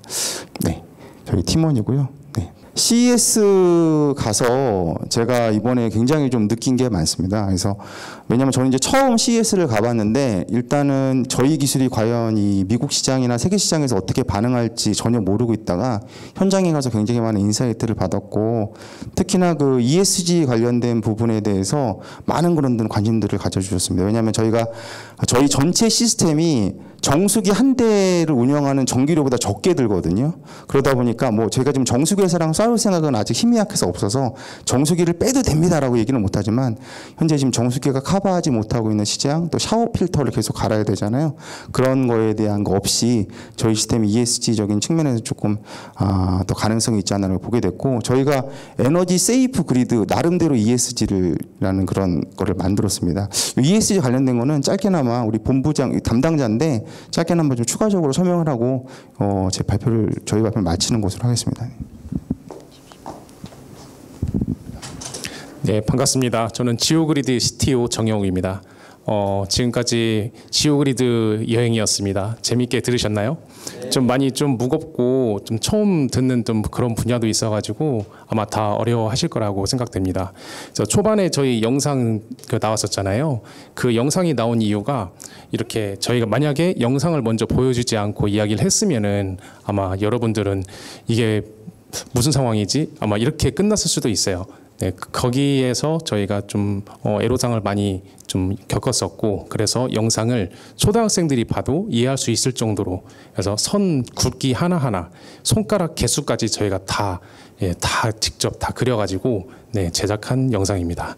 네, 저희 팀원이고요. 네. CES 가서 제가 이번에 굉장히 좀 느낀 게 많습니다. 그래서 왜냐하면 저는 이제 처음 CES를 가봤는데 일단은 저희 기술이 과연 이 미국 시장이나 세계 시장에서 어떻게 반응할지 전혀 모르고 있다가 현장에 가서 굉장히 많은 인사이트를 받았고, 특히나 그 ESG 관련된 부분에 대해서 많은 그런 관심들을 가져주셨습니다. 왜냐하면 저희 전체 시스템이 정수기 한 대를 운영하는 전기료보다 적게 들거든요. 그러다 보니까 뭐 제가 지금 정수기 회사랑 싸울 생각은 아직 힘이 약해서 없어서 정수기를 빼도 됩니다라고 얘기는 못하지만, 현재 지금 정수기가 커버하지 못하고 있는 시장, 또 샤워 필터를 계속 갈아야 되잖아요. 그런 거에 대한 거 없이 저희 시스템이 ESG적인 측면에서 조금 더 가능성이 있지 않나를 보게 됐고, 저희가 에너지 세이프 그리드 나름대로 ESG라는 그런 거를 만들었습니다. ESG 관련된 거는 짧게나마 우리 본부장 담당자인데 짧게 한번 좀 추가적으로 설명을 하고 저희 발표를 마치는 것으로 하겠습니다. 네, 반갑습니다. 저는 지오그리드 CTO 정영욱입니다. 지금까지 지오그리드 여행이었습니다. 재밌게 들으셨나요? 네. 좀 많이 좀 무겁고 좀 처음 듣는 좀 그런 분야도 있어가지고 아마 다 어려워하실 거라고 생각됩니다. 그래서 초반에 저희 영상 나왔었잖아요. 그 영상이 나온 이유가 이렇게 저희가 만약에 영상을 먼저 보여주지 않고 이야기를 했으면은 아마 여러분들은 이게 무슨 상황이지? 아마 이렇게 끝났을 수도 있어요. 네, 거기에서 저희가 좀 애로사항을 많이 좀 겪었었고, 그래서 영상을 초등학생들이 봐도 이해할 수 있을 정도로, 그래서 선 굵기 하나하나 손가락 개수까지 저희가 다 직접 다 그려가지고 제작한 영상입니다.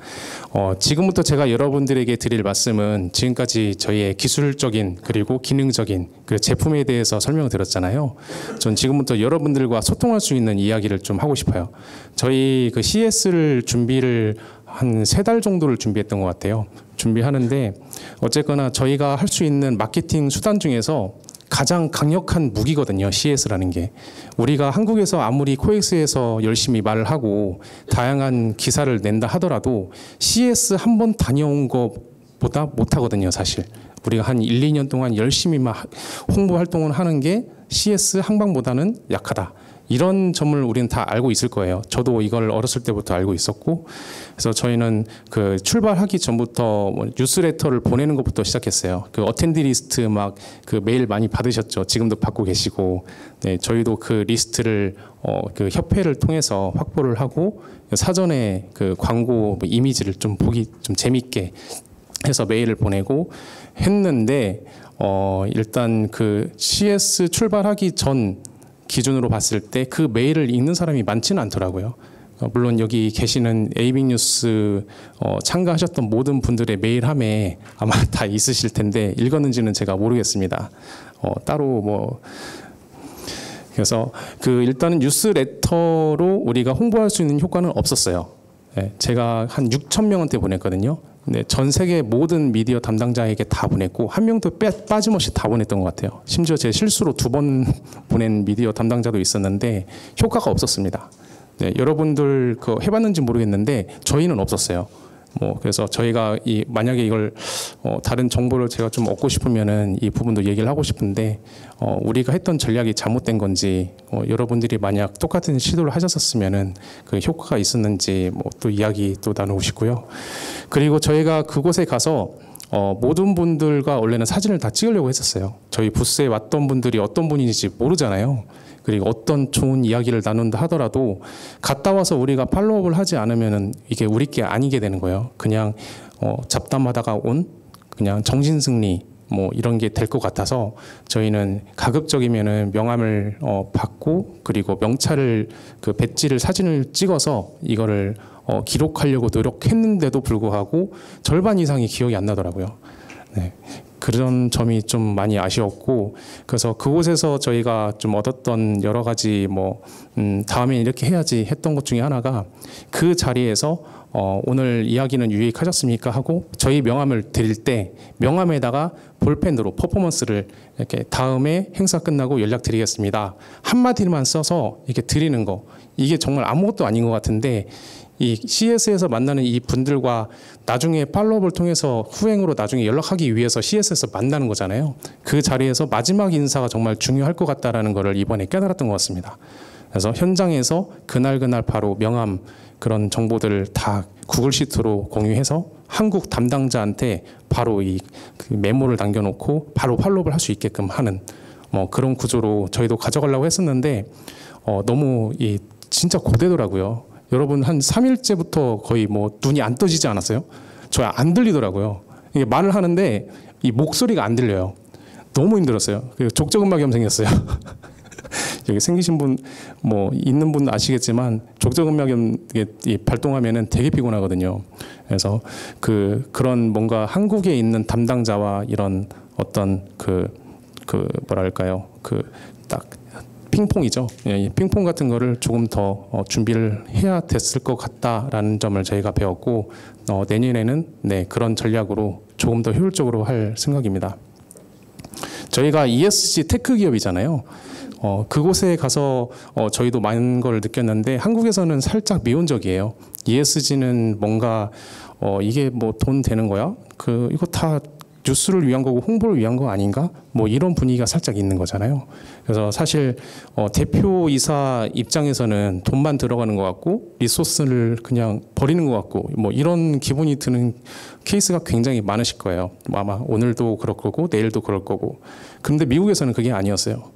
지금부터 제가 여러분들에게 드릴 말씀은 지금까지 저희의 기술적인 그리고 기능적인 그 제품에 대해서 설명을 드렸잖아요. 전 지금부터 여러분들과 소통할 수 있는 이야기를 좀 하고 싶어요. 저희 그 CES를 준비를 한 3달 정도를 준비했던 것 같아요. 준비하는데 어쨌거나 저희가 할 수 있는 마케팅 수단 중에서 가장 강력한 무기거든요. CES라는 게. 우리가 한국에서 아무리 코엑스에서 열심히 말을 하고 다양한 기사를 낸다 하더라도 CES 한 번 다녀온 것보다 못하거든요. 사실. 우리가 한 1, 2년 동안 열심히 막 홍보 활동을 하는 게 CES 항방보다는 약하다. 이런 점을 우리는 다 알고 있을 거예요. 저도 이걸 어렸을 때부터 알고 있었고, 그래서 저희는 그 출발하기 전부터 뉴스레터를 보내는 것부터 시작했어요. 그 어텐디 리스트 막 그 메일 많이 받으셨죠. 지금도 받고 계시고, 네, 저희도 그 리스트를 그 협회를 통해서 확보를 하고 사전에 그 광고 이미지를 좀 보기 좀 재밌게 해서 메일을 보내고 했는데 일단 그 CS 출발하기 전 기준으로 봤을 때 그 메일을 읽는 사람이 많지는 않더라고요. 물론 여기 계시는 에이빅뉴스 참가하셨던 모든 분들의 메일함에 아마 다 있으실 텐데 읽었는지는 제가 모르겠습니다. 따로 뭐 그래서 그 일단은 뉴스레터로 우리가 홍보할 수 있는 효과는 없었어요. 네, 제가 한 6,000명한테 보냈거든요. 네, 전 세계 모든 미디어 담당자에게 다 보냈고 한 명도 빠짐없이 다 보냈던 것 같아요. 심지어 제 실수로 2번 보낸 미디어 담당자도 있었는데 효과가 없었습니다. 네, 여러분들 그 해봤는지 모르겠는데 저희는 없었어요. 그래서 저희가 만약에 이걸 다른 정보를 제가 좀 얻고 싶으면은 이 부분도 얘기를 하고 싶은데 우리가 했던 전략이 잘못된 건지 여러분들이 만약 똑같은 시도를 하셨었으면은 그 효과가 있었는지 또 이야기 또 나누고 싶고요. 그리고 저희가 그곳에 가서 모든 분들과 원래는 사진을 다 찍으려고 했었어요. 저희 부스에 왔던 분들이 어떤 분인지 모르잖아요. 그리고 어떤 좋은 이야기를 나눈다 하더라도 갔다 와서 우리가 팔로우업을 하지 않으면은 이게 우리 게 아니게 되는 거예요. 그냥 잡담하다가 온 그냥 정신승리 뭐 이런 게 될 것 같아서 저희는 가급적이면은 명함을 받고 그리고 명찰을 그 배지를 사진을 찍어서 이거를 기록하려고 노력했는데도 불구하고 절반 이상이 기억이 안 나더라고요. 네. 그런 점이 좀 많이 아쉬웠고 그래서 그곳에서 저희가 좀 얻었던 여러 가지 뭐 다음에 이렇게 해야지 했던 것 중에 하나가 그 자리에서 오늘 이야기는 유익하셨습니까 하고 저희 명함을 드릴 때 명함에다가 볼펜으로 퍼포먼스를 이렇게 다음에 행사 끝나고 연락드리겠습니다 한마디만 써서 이렇게 드리는 거 이게 정말 아무것도 아닌 것 같은데 이 CS에서 만나는 이 분들과 나중에 팔로업을 통해서 후행으로 나중에 연락하기 위해서 CS에서 만나는 거잖아요. 그 자리에서 마지막 인사가 정말 중요할 것 같다라는 것을 이번에 깨달았던 것 같습니다. 그래서 현장에서 그날 바로 명함 그런 정보들을 다 구글 시트로 공유해서 한국 담당자한테 바로 그 메모를 남겨놓고 바로 팔로업을 할 수 있게끔 하는 뭐 그런 구조로 저희도 가져가려고 했었는데 너무 진짜 고되더라고요. 여러분 한 3일째부터 거의 뭐 눈이 안 떠지지 않았어요? 저 안 들리더라고요. 이게 말을 하는데 이 목소리가 안 들려요. 너무 힘들었어요. 그리고 족저근막염 생겼어요. 여기 생기신 분 뭐 있는 분 아시겠지만 족저근막염 발동하면은 되게 피곤하거든요. 그래서 그런 뭔가 한국에 있는 담당자와 이런 어떤 그 뭐랄까요 딱 핑퐁이죠. 예, 핑퐁 같은 거를 조금 더 준비를 해야 됐을 것 같다라는 점을 저희가 배웠고 내년에는 그런 전략으로 조금 더 효율적으로 할 생각입니다. 저희가 ESG 테크 기업이잖아요. 그곳에 가서 저희도 많은 걸 느꼈는데 한국에서는 살짝 미온적이에요. ESG는 뭔가 이게 뭐 돈 되는 거야? 이거 다 뉴스를 위한 거고 홍보를 위한 거 아닌가? 뭐 이런 분위기가 살짝 있는 거잖아요. 그래서 사실 대표이사 입장에서는 돈만 들어가는 것 같고 리소스를 그냥 버리는 것 같고 뭐 이런 기분이 드는 케이스가 굉장히 많으실 거예요. 아마 오늘도 그럴 거고 내일도 그럴 거고. 그런데 미국에서는 그게 아니었어요.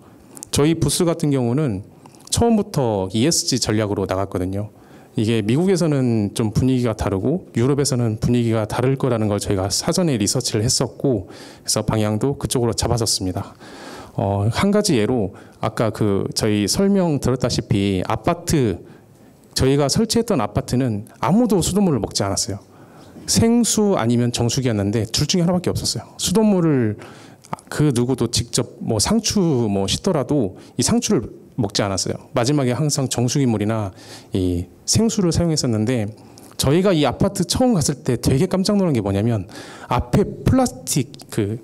저희 부스 같은 경우는 처음부터 ESG 전략으로 나갔거든요. 이게 미국에서는 좀 분위기가 다르고 유럽에서는 분위기가 다를 거라는 걸 저희가 사전에 리서치를 했었고 그래서 방향도 그쪽으로 잡았었습니다. 한 가지 예로 아까 저희 설명 들었다시피 저희가 설치했던 아파트는 아무도 수돗물을 먹지 않았어요. 생수 아니면 정수기였는데 둘 중에 하나밖에 없었어요. 수돗물을 그 누구도 직접 뭐 상추 뭐 씻더라도 이 상추를 먹지 않았어요. 마지막에 항상 정수기물이나 이 생수를 사용했었는데 저희가 이 아파트 처음 갔을 때 되게 깜짝 놀란 게 뭐냐면 앞에 플라스틱 그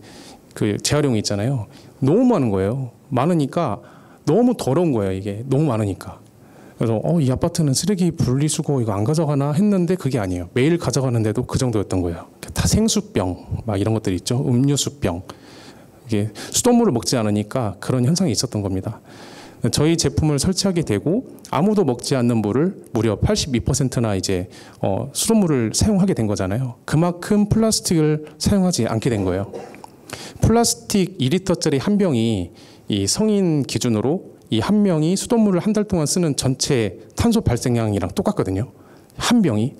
재활용이 있잖아요. 너무 많은 거예요. 많으니까 너무 더러운 거예요. 이게 너무 많으니까. 그래서 이 아파트는 쓰레기 분리수거 이거 안 가져가나 했는데 그게 아니에요. 매일 가져가는데도 그 정도였던 거예요. 다 생수병 막 이런 것들이 있죠. 음료수병. 이게 수돗물을 먹지 않으니까 그런 현상이 있었던 겁니다. 저희 제품을 설치하게 되고 아무도 먹지 않는 물을 무려 82%나 이제 수돗물을 사용하게 된 거잖아요. 그만큼 플라스틱을 사용하지 않게 된 거예요. 플라스틱 2리터짜리 한 병이 이 성인 기준으로 이 한 명이 수돗물을 한 달 동안 쓰는 전체 탄소 발생량이랑 똑같거든요. 한 병이.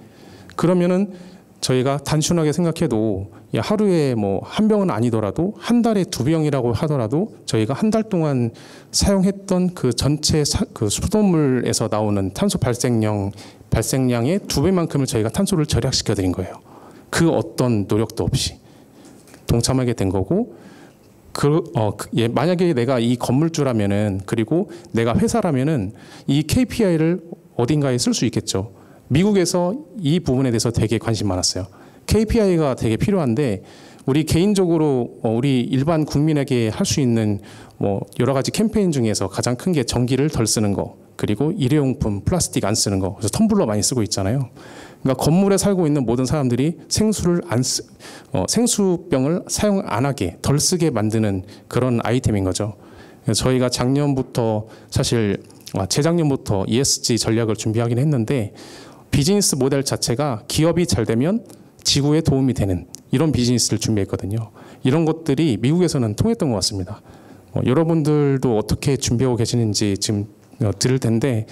그러면은 저희가 단순하게 생각해도 하루에 뭐 한 병은 아니더라도 한 달에 2병이라고 하더라도 저희가 한 달 동안 사용했던 그 전체 그 수돗물에서 나오는 탄소 발생량의 2배만큼을 저희가 탄소를 절약시켜 드린 거예요. 그 어떤 노력도 없이 동참하게 된 거고 만약에 내가 이 건물주라면은 그리고 내가 회사라면은 이 KPI를 어딘가에 쓸 수 있겠죠. 미국에서 이 부분에 대해서 되게 관심 많았어요. KPI가 되게 필요한데 우리 개인적으로 우리 일반 국민에게 할 수 있는 뭐 여러 가지 캠페인 중에서 가장 큰 게 전기를 덜 쓰는 거 그리고 일회용품 플라스틱 안 쓰는 거 그래서 텀블러 많이 쓰고 있잖아요. 그러니까 건물에 살고 있는 모든 사람들이 생수병을 사용 안 하게 덜 쓰게 만드는 그런 아이템인 거죠. 그래서 저희가 작년부터 사실 재작년부터 ESG 전략을 준비하긴 했는데 비즈니스 모델 자체가 기업이 잘 되면 지구에 도움이 되는 이런 비즈니스를 준비했거든요. 이런 것들이 미국에서는 통했던 것 같습니다. 여러분들도 어떻게 준비하고 계시는지 지금 들을 텐데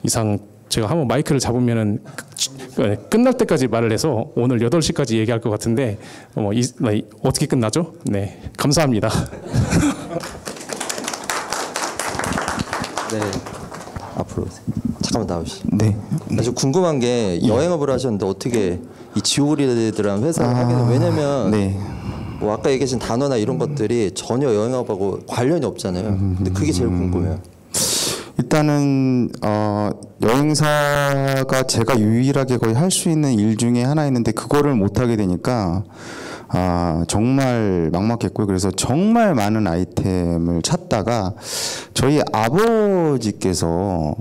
이상 제가 한번 마이크를 잡으면은 끝날 때까지 말을 해서 오늘 8시까지 얘기할 것 같은데 어떻게 끝나죠? 네, 감사합니다. 네, 앞으로 오세요. 잠깐만 나오시죠. 네. 아주 궁금한 게 여행업을 하셨는데 어떻게 이 지오그리드라는 회사를 하게 된 왜냐면 네. 뭐 아까 얘기하신 단어나 이런 것들이 전혀 여행업하고 관련이 없잖아요. 근데 그게 제일 궁금해요. 일단은 여행사가 제가 유일하게 거의 할 수 있는 일 중에 하나였는데 그거를 못 하게 되니까 정말 막막했고요. 그래서 정말 많은 아이템을 찾다가 저희 아버지께서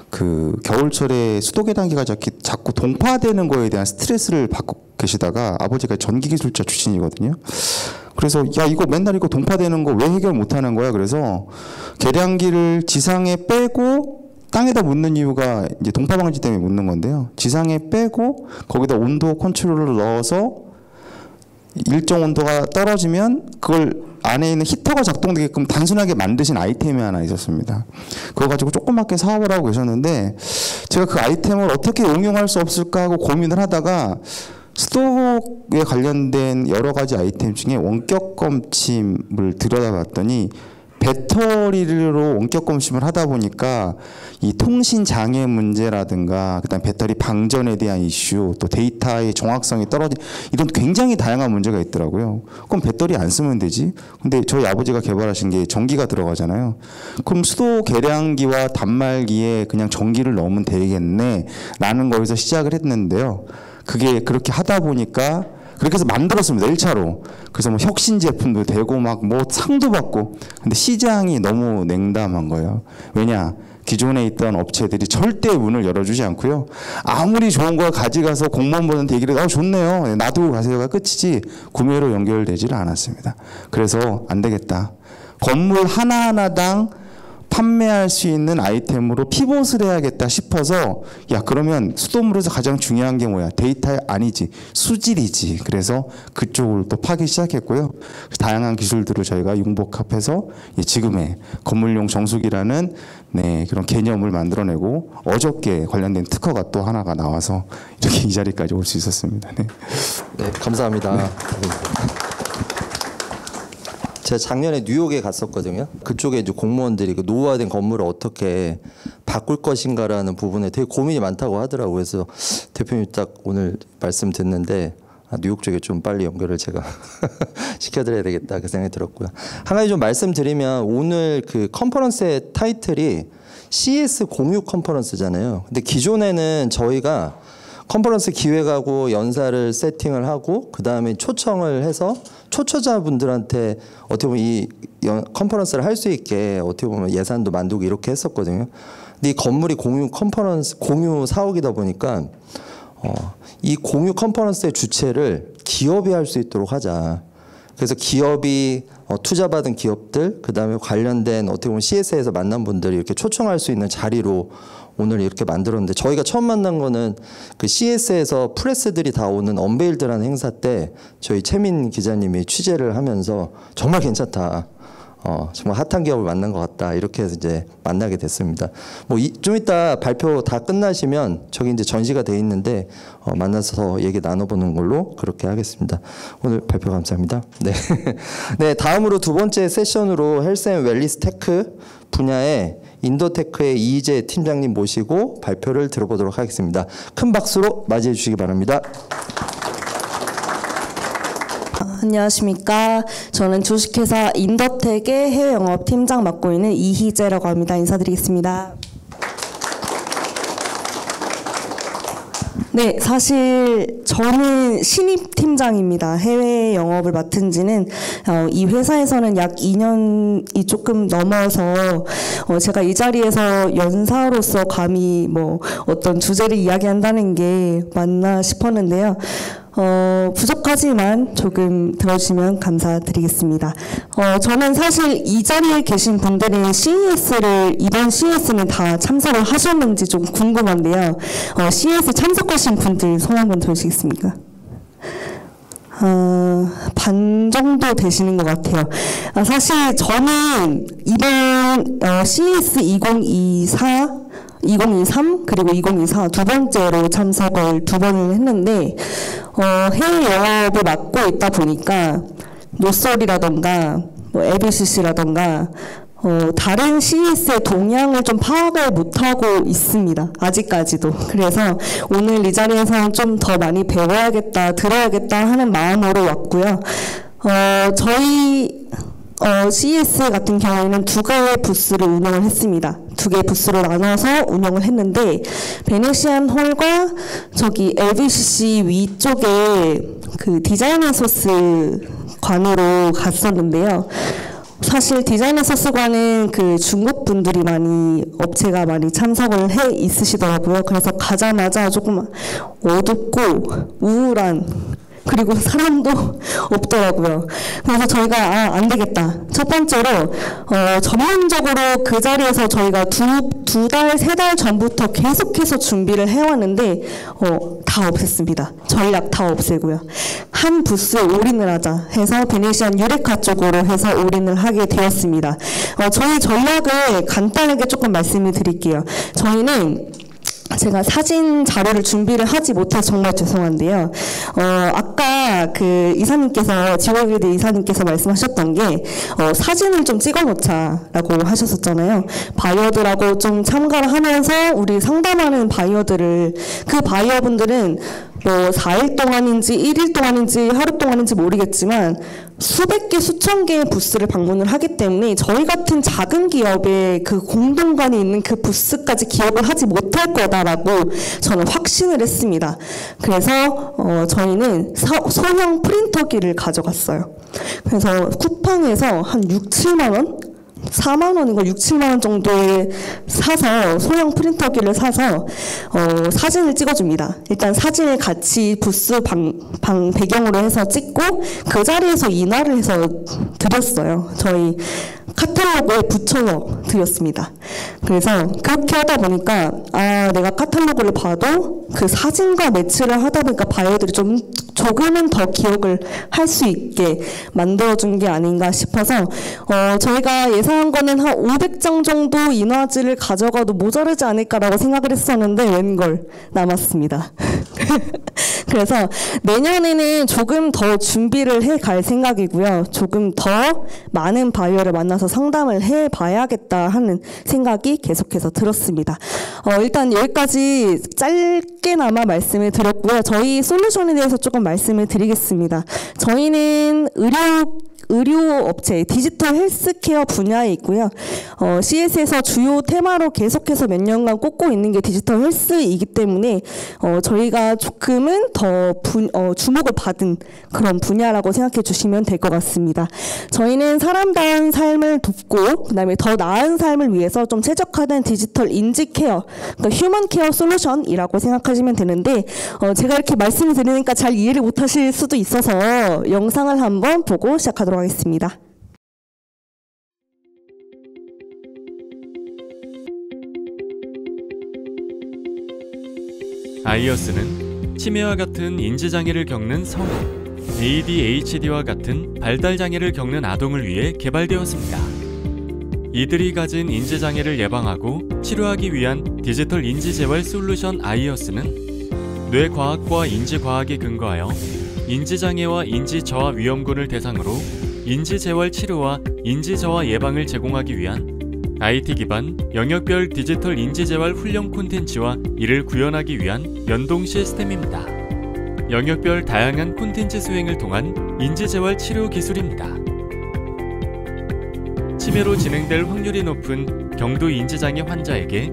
그 겨울철에 수도 계단기가 자꾸 동파되는 거에 대한 스트레스를 받고 계시다가 아버지가 전기기술자 출신이거든요. 그래서 야 이거 맨날 이거 동파되는 거 왜 해결 못하는 거야? 그래서 계량기를 지상에 빼고 땅에다 묻는 이유가 이제 동파 방지 때문에 묻는 건데요. 지상에 빼고 거기다 온도 컨트롤을 넣어서 일정 온도가 떨어지면 그걸 안에 있는 히터가 작동되게끔 단순하게 만드신 아이템이 하나 있었습니다. 그거 가지고 조그맣게 사업을 하고 계셨는데 제가 그 아이템을 어떻게 응용할 수 없을까 하고 고민을 하다가 수도에 관련된 여러 가지 아이템 중에 원격 검침을 들여다봤더니 배터리로 원격 검침을 하다 보니까 이 통신 장애 문제라든가 그다음 배터리 방전에 대한 이슈 또 데이터의 정확성이 떨어진 이런 굉장히 다양한 문제가 있더라고요. 그럼 배터리 안 쓰면 되지. 근데 저희 아버지가 개발하신 게 전기가 들어가잖아요. 그럼 수도 계량기와 단말기에 그냥 전기를 넣으면 되겠네 라는 거에서 시작을 했는데요. 그게 그렇게 하다 보니까 그렇게 해서 만들었습니다. 1차로. 그래서 뭐 혁신 제품도 되고 막 뭐 상도 받고. 근데 시장이 너무 냉담한 거예요. 왜냐? 기존에 있던 업체들이 절대 문을 열어주지 않고요. 아무리 좋은 걸 가져가서 공무원분한테 얘기를 해도 좋네요. 놔두고 가세요가 끝이지 구매로 연결되지를 않았습니다. 그래서 안 되겠다. 건물 하나하나당 판매할 수 있는 아이템으로 피봇을 해야겠다 싶어서 야 그러면 수돗물에서 가장 중요한 게 뭐야? 데이터 아니지 수질이지. 그래서 그쪽을 또 파기 시작했고요. 다양한 기술들을 저희가 융복합해서 지금의 건물용 정수기라는 그런 개념을 만들어내고 어저께 관련된 특허가 또 하나가 나와서 이렇게 이 자리까지 올 수 있었습니다. 네, 감사합니다. 네. 제가 작년에 뉴욕에 갔었거든요. 그쪽에 이제 공무원들이 그 노후화된 건물을 어떻게 바꿀 것인가라는 부분에 되게 고민이 많다고 하더라고요. 그래서 대표님 딱 오늘 말씀 듣는데 뉴욕 쪽에 좀 빨리 연결을 제가 시켜드려야 되겠다 그 생각이 들었고요. 한 가지 좀 말씀드리면 오늘 그 컨퍼런스의 타이틀이 CES 공유 컨퍼런스잖아요. 근데 기존에는 저희가 컨퍼런스 기획하고 연사를 세팅을 하고 그 다음에 초청을 해서 초청자분들한테 어떻게 보면 이 컨퍼런스를 할 수 있게 어떻게 보면 예산도 만들고 이렇게 했었거든요. 근데 이 건물이 공유 컨퍼런스 공유 사옥이다 보니까 이 공유 컨퍼런스의 주체를 기업이 할 수 있도록 하자. 그래서 기업이 투자받은 기업들 그다음에 관련된 어떻게 보면 CS에서 만난 분들이 이렇게 초청할 수 있는 자리로 오늘 이렇게 만들었는데 저희가 처음 만난 거는 그 CS에서 프레스들이 다 오는 언베일드라는 행사 때 저희 최민 기자님이 취재를 하면서 정말 괜찮다. 정말 핫한 기업을 만난 것 같다. 이렇게 해서 이제 만나게 됐습니다. 뭐 좀 이따 발표 다 끝나시면 저기 이제 전시가 돼 있는데 만나서 얘기 나눠보는 걸로 그렇게 하겠습니다. 오늘 발표 감사합니다. 네. 네, 다음으로 두 번째 세션으로 헬스 앤 웰니스 테크 분야의 인도테크의 이희재 팀장님 모시고 발표를 들어보도록 하겠습니다. 큰 박수로 맞이해 주시기 바랍니다. 안녕하십니까. 저는 주식회사 인더텍의 해외 영업 팀장 맡고 있는 이희재라고 합니다. 인사드리겠습니다. 네, 사실 저는 신입 팀장입니다. 해외 영업을 맡은 지는 이 회사에서는 약 2년이 조금 넘어서 제가 이 자리에서 연사로서 감히 뭐 어떤 주제를 이야기한다는 게 맞나 싶었는데요. 부족하지만 조금 들어주시면 감사드리겠습니다. 저는 사실 이 자리에 계신 분들이 이번 CES는 다 참석을 하셨는지 좀 궁금한데요. CES 참석하신 분들 손 한번 들어주시겠습니까? 반 정도 되시는 것 같아요. 사실 저는 이번 CES 2024 2023 그리고 2024 두 번째로 참석을 2번을 했는데 해외 영업을 맡고 있다 보니까 노썰이라던가 뭐 LBCC라던가 다른 CES의 동향을 좀 파악을 못하고 있습니다. 아직까지도. 그래서 오늘 이 자리에서 좀 더 많이 배워야겠다, 들어야겠다 하는 마음으로 왔고요. 저희 CES 같은 경우에는 2개의 부스를 운영을 했습니다. 2개의 부스로 나눠서 운영을 했는데 베네시안 홀과 저기 LBCC 위쪽에 그 디자인 소스 관으로 갔었는데요. 사실 디자이너 서스관은 그 중국 분들이 업체가 많이 참석을 해 있으시더라고요. 그래서 가자마자 조금 어둡고 우울한, 그리고 사람도 없더라고요. 그래서 저희가 안 되겠다. 첫 번째로 전문적으로 그 자리에서 저희가 두 달, 3달 전부터 계속해서 준비를 해왔는데 다 없앴습니다. 전략 다 없애고요. 한 부스에 올인을 하자 해서 베네시안 유레카 쪽으로 해서 올인을 하게 되었습니다. 저희 전략을 간단하게 조금 말씀을 드릴게요. 저희는 제가 사진 자료를 준비를 하지 못해서 정말 죄송한데요. 아까 그 이사님께서, 지워그리드 이사님께서 말씀하셨던 게 사진을 좀 찍어놓자라고 하셨었잖아요. 바이어들하고 좀 참가를 하면서 우리 상담하는 바이어들을, 그 바이어분들은 뭐 4일 동안인지 1일 동안인지 하루 동안인지 모르겠지만 수백 개, 수천 개의 부스를 방문을 하기 때문에 저희 같은 작은 기업의 그 공동관이 있는 그 부스까지 기억을 하지 못할 거다라고 저는 확신을 했습니다. 그래서 저희는 소형 프린터기를 가져갔어요. 그래서 쿠팡에서 한 6, 7만 원? 4만 원인가 6, 7만 원 정도에 사서 소형 프린터기를 사서 사진을 찍어줍니다. 일단 사진을 같이 부스 방 배경으로 해서 찍고 그 자리에서 인화를 해서 드렸어요. 저희 카탈로그에 붙여 드렸습니다. 그래서 그렇게 하다 보니까 내가 카탈로그를 봐도 그 사진과 매치를 하다 보니까 바이어들이 좀 조금은 더 기억을 할 수 있게 만들어준 게 아닌가 싶어서 저희가 예상한 거는 한 500장 정도 인화지를 가져가도 모자르지 않을까라고 생각을 했었는데 웬걸 남았습니다. 그래서 내년에는 조금 더 준비를 해갈 생각이고요. 조금 더 많은 바이어를 만나서 상담을 해봐야겠다 하는 생각이 계속해서 들었습니다. 일단 여기까지 짧게나마 말씀을 드렸고요. 저희 솔루션에 대해서 조금 말씀을 드리겠습니다. 저희는 의료 업체, 디지털 헬스케어 분야에 있고요. CES에서 주요 테마로 계속해서 몇 년간 꼽고 있는 게 디지털 헬스이기 때문에 저희가 조금은 더 주목을 받은 그런 분야라고 생각해 주시면 될 것 같습니다. 저희는 사람다운 삶을 돕고 그다음에 더 나은 삶을 위해서 좀 최적화된 디지털 인지 케어, 그러니까 휴먼 케어 솔루션이라고 생각하시면 되는데 제가 이렇게 말씀을 드리니까 잘 이해를 못하실 수도 있어서 영상을 한번 보고 시작하도록 하겠습니다. 아이어스는 치매와 같은 인지장애를 겪는 성인, ADHD와 같은 발달장애를 겪는 아동을 위해 개발되었습니다. 이들이 가진 인지장애를 예방하고 치료하기 위한 디지털 인지재활 솔루션 아이어스는 뇌과학과 인지과학에 근거하여 인지장애와 인지저하 위험군을 대상으로 인지재활 치료와 인지저하 예방을 제공하기 위한 IT 기반 영역별 디지털 인지재활 훈련 콘텐츠와 이를 구현하기 위한 연동 시스템입니다. 영역별 다양한 콘텐츠 수행을 통한 인지재활 치료 기술입니다. 치매로 진행될 확률이 높은 경도 인지장애 환자에게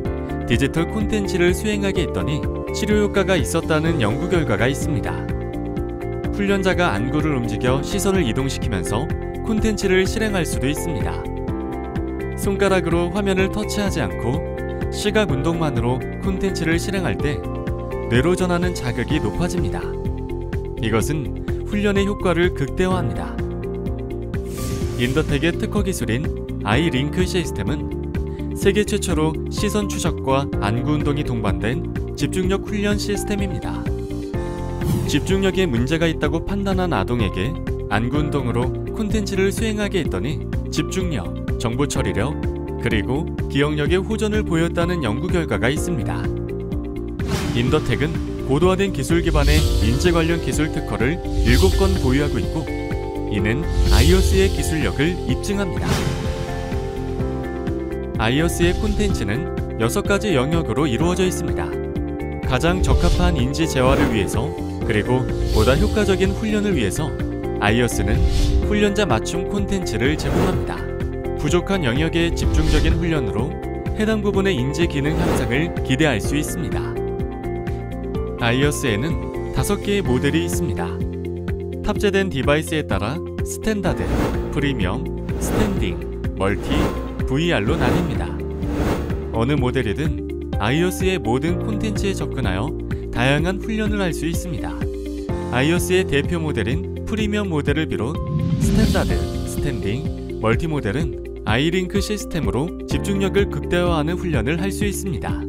디지털 콘텐츠를 수행하게 했더니 치료 효과가 있었다는 연구 결과가 있습니다. 훈련자가 안구를 움직여 시선을 이동시키면서 콘텐츠를 실행할 수도 있습니다. 손가락으로 화면을 터치하지 않고 시각 운동만으로 콘텐츠를 실행할 때 뇌로 전하는 자극이 높아집니다. 이것은 훈련의 효과를 극대화합니다. 인더텍의 특허 기술인 아이링크 시스템은 세계 최초로 시선 추적과 안구 운동이 동반된 집중력 훈련 시스템입니다. 집중력에 문제가 있다고 판단한 아동에게 안구 운동으로 콘텐츠를 수행하게 했더니 집중력, 정보 처리력, 그리고 기억력의 호전을 보였다는 연구 결과가 있습니다. 인더텍은 고도화된 기술 기반의 인재 관련 기술 특허를 7건 보유하고 있고, 이는 아이어스의 기술력을 입증합니다. 아이어스의 콘텐츠는 6가지 영역으로 이루어져 있습니다. 가장 적합한 인지 재활을 위해서, 그리고 보다 효과적인 훈련을 위해서 아이어스는 훈련자 맞춤 콘텐츠를 제공합니다. 부족한 영역의 집중적인 훈련으로 해당 부분의 인지 기능 향상을 기대할 수 있습니다. 아이어스에는 5개의 모델이 있습니다. 탑재된 디바이스에 따라 스탠다드, 프리미엄, 스탠딩, 멀티, VR로 나뉩니다. 어느 모델이든 아이어스의 모든 콘텐츠에 접근하여 다양한 훈련을 할 수 있습니다. 아이어스의 대표 모델인 프리미엄 모델을 비롯 스탠다드, 스탠딩, 멀티 모델은 아이링크 시스템으로 집중력을 극대화하는 훈련을 할 수 있습니다.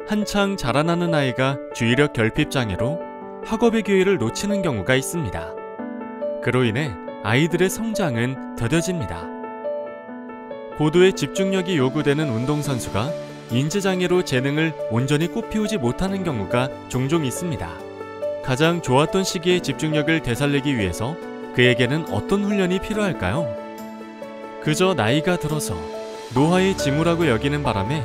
한창 자라나는 아이가 주의력 결핍 장애로 학업의 기회를 놓치는 경우가 있습니다. 그로 인해 아이들의 성장은 더뎌집니다. 고도의 집중력이 요구되는 운동선수가 인지장애로 재능을 온전히 꽃피우지 못하는 경우가 종종 있습니다. 가장 좋았던 시기의 집중력을 되살리기 위해서 그에게는 어떤 훈련이 필요할까요? 그저 나이가 들어서 노화의 징후라고 여기는 바람에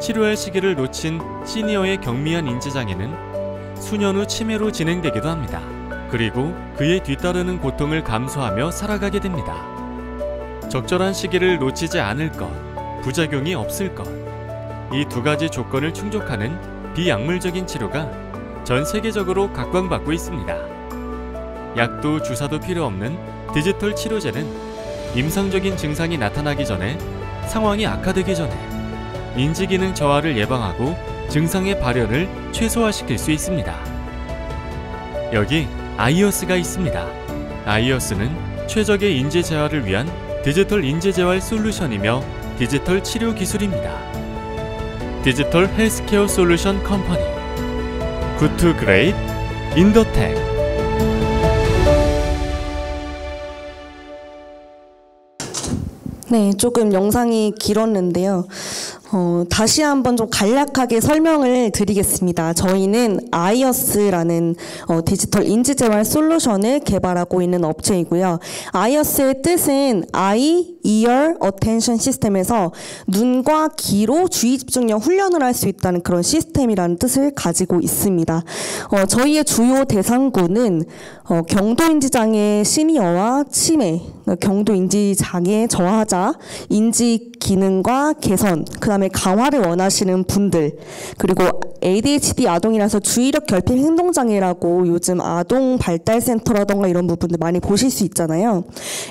치료할 시기를 놓친 시니어의 경미한 인지장애는 수년 후 치매로 진행되기도 합니다. 그리고 그에 뒤따르는 고통을 감수하며 살아가게 됩니다. 적절한 시기를 놓치지 않을 것, 부작용이 없을 것, 이 2가지 조건을 충족하는 비약물적인 치료가 전 세계적으로 각광받고 있습니다. 약도 주사도 필요 없는 디지털 치료제는 임상적인 증상이 나타나기 전에, 상황이 악화되기 전에 인지기능 저하를 예방하고 증상의 발현을 최소화시킬 수 있습니다. 여기 아이어스가 있습니다. 아이어스는 최적의 인지 재활을 위한 디지털 인지 재활 솔루션이며 디지털 치료 기술입니다. 디지털 헬스케어 솔루션 컴퍼니 굿 투 그레이트 인더텍. 네, 조금 영상이 길었는데요. 다시 한번 좀 간략하게 설명을 드리겠습니다. 저희는 아이어스라는 디지털 인지재활 솔루션을 개발하고 있는 업체이고요. 아이어스의 뜻은 Eye, Ear, Attention 시스템에서 눈과 귀로 주의 집중력 훈련을 할 수 있다는 그런 시스템이라는 뜻을 가지고 있습니다. 저희의 주요 대상군은 경도인지장애 시니어와 치매, 경도인지장애 저하자, 인지 기능과 개선, 그 다음에 강화를 원하시는 분들, 그리고 ADHD 아동이라서 주의력 결핍 행동장애라고 요즘 아동 발달센터라던가 이런 부분들 많이 보실 수 있잖아요.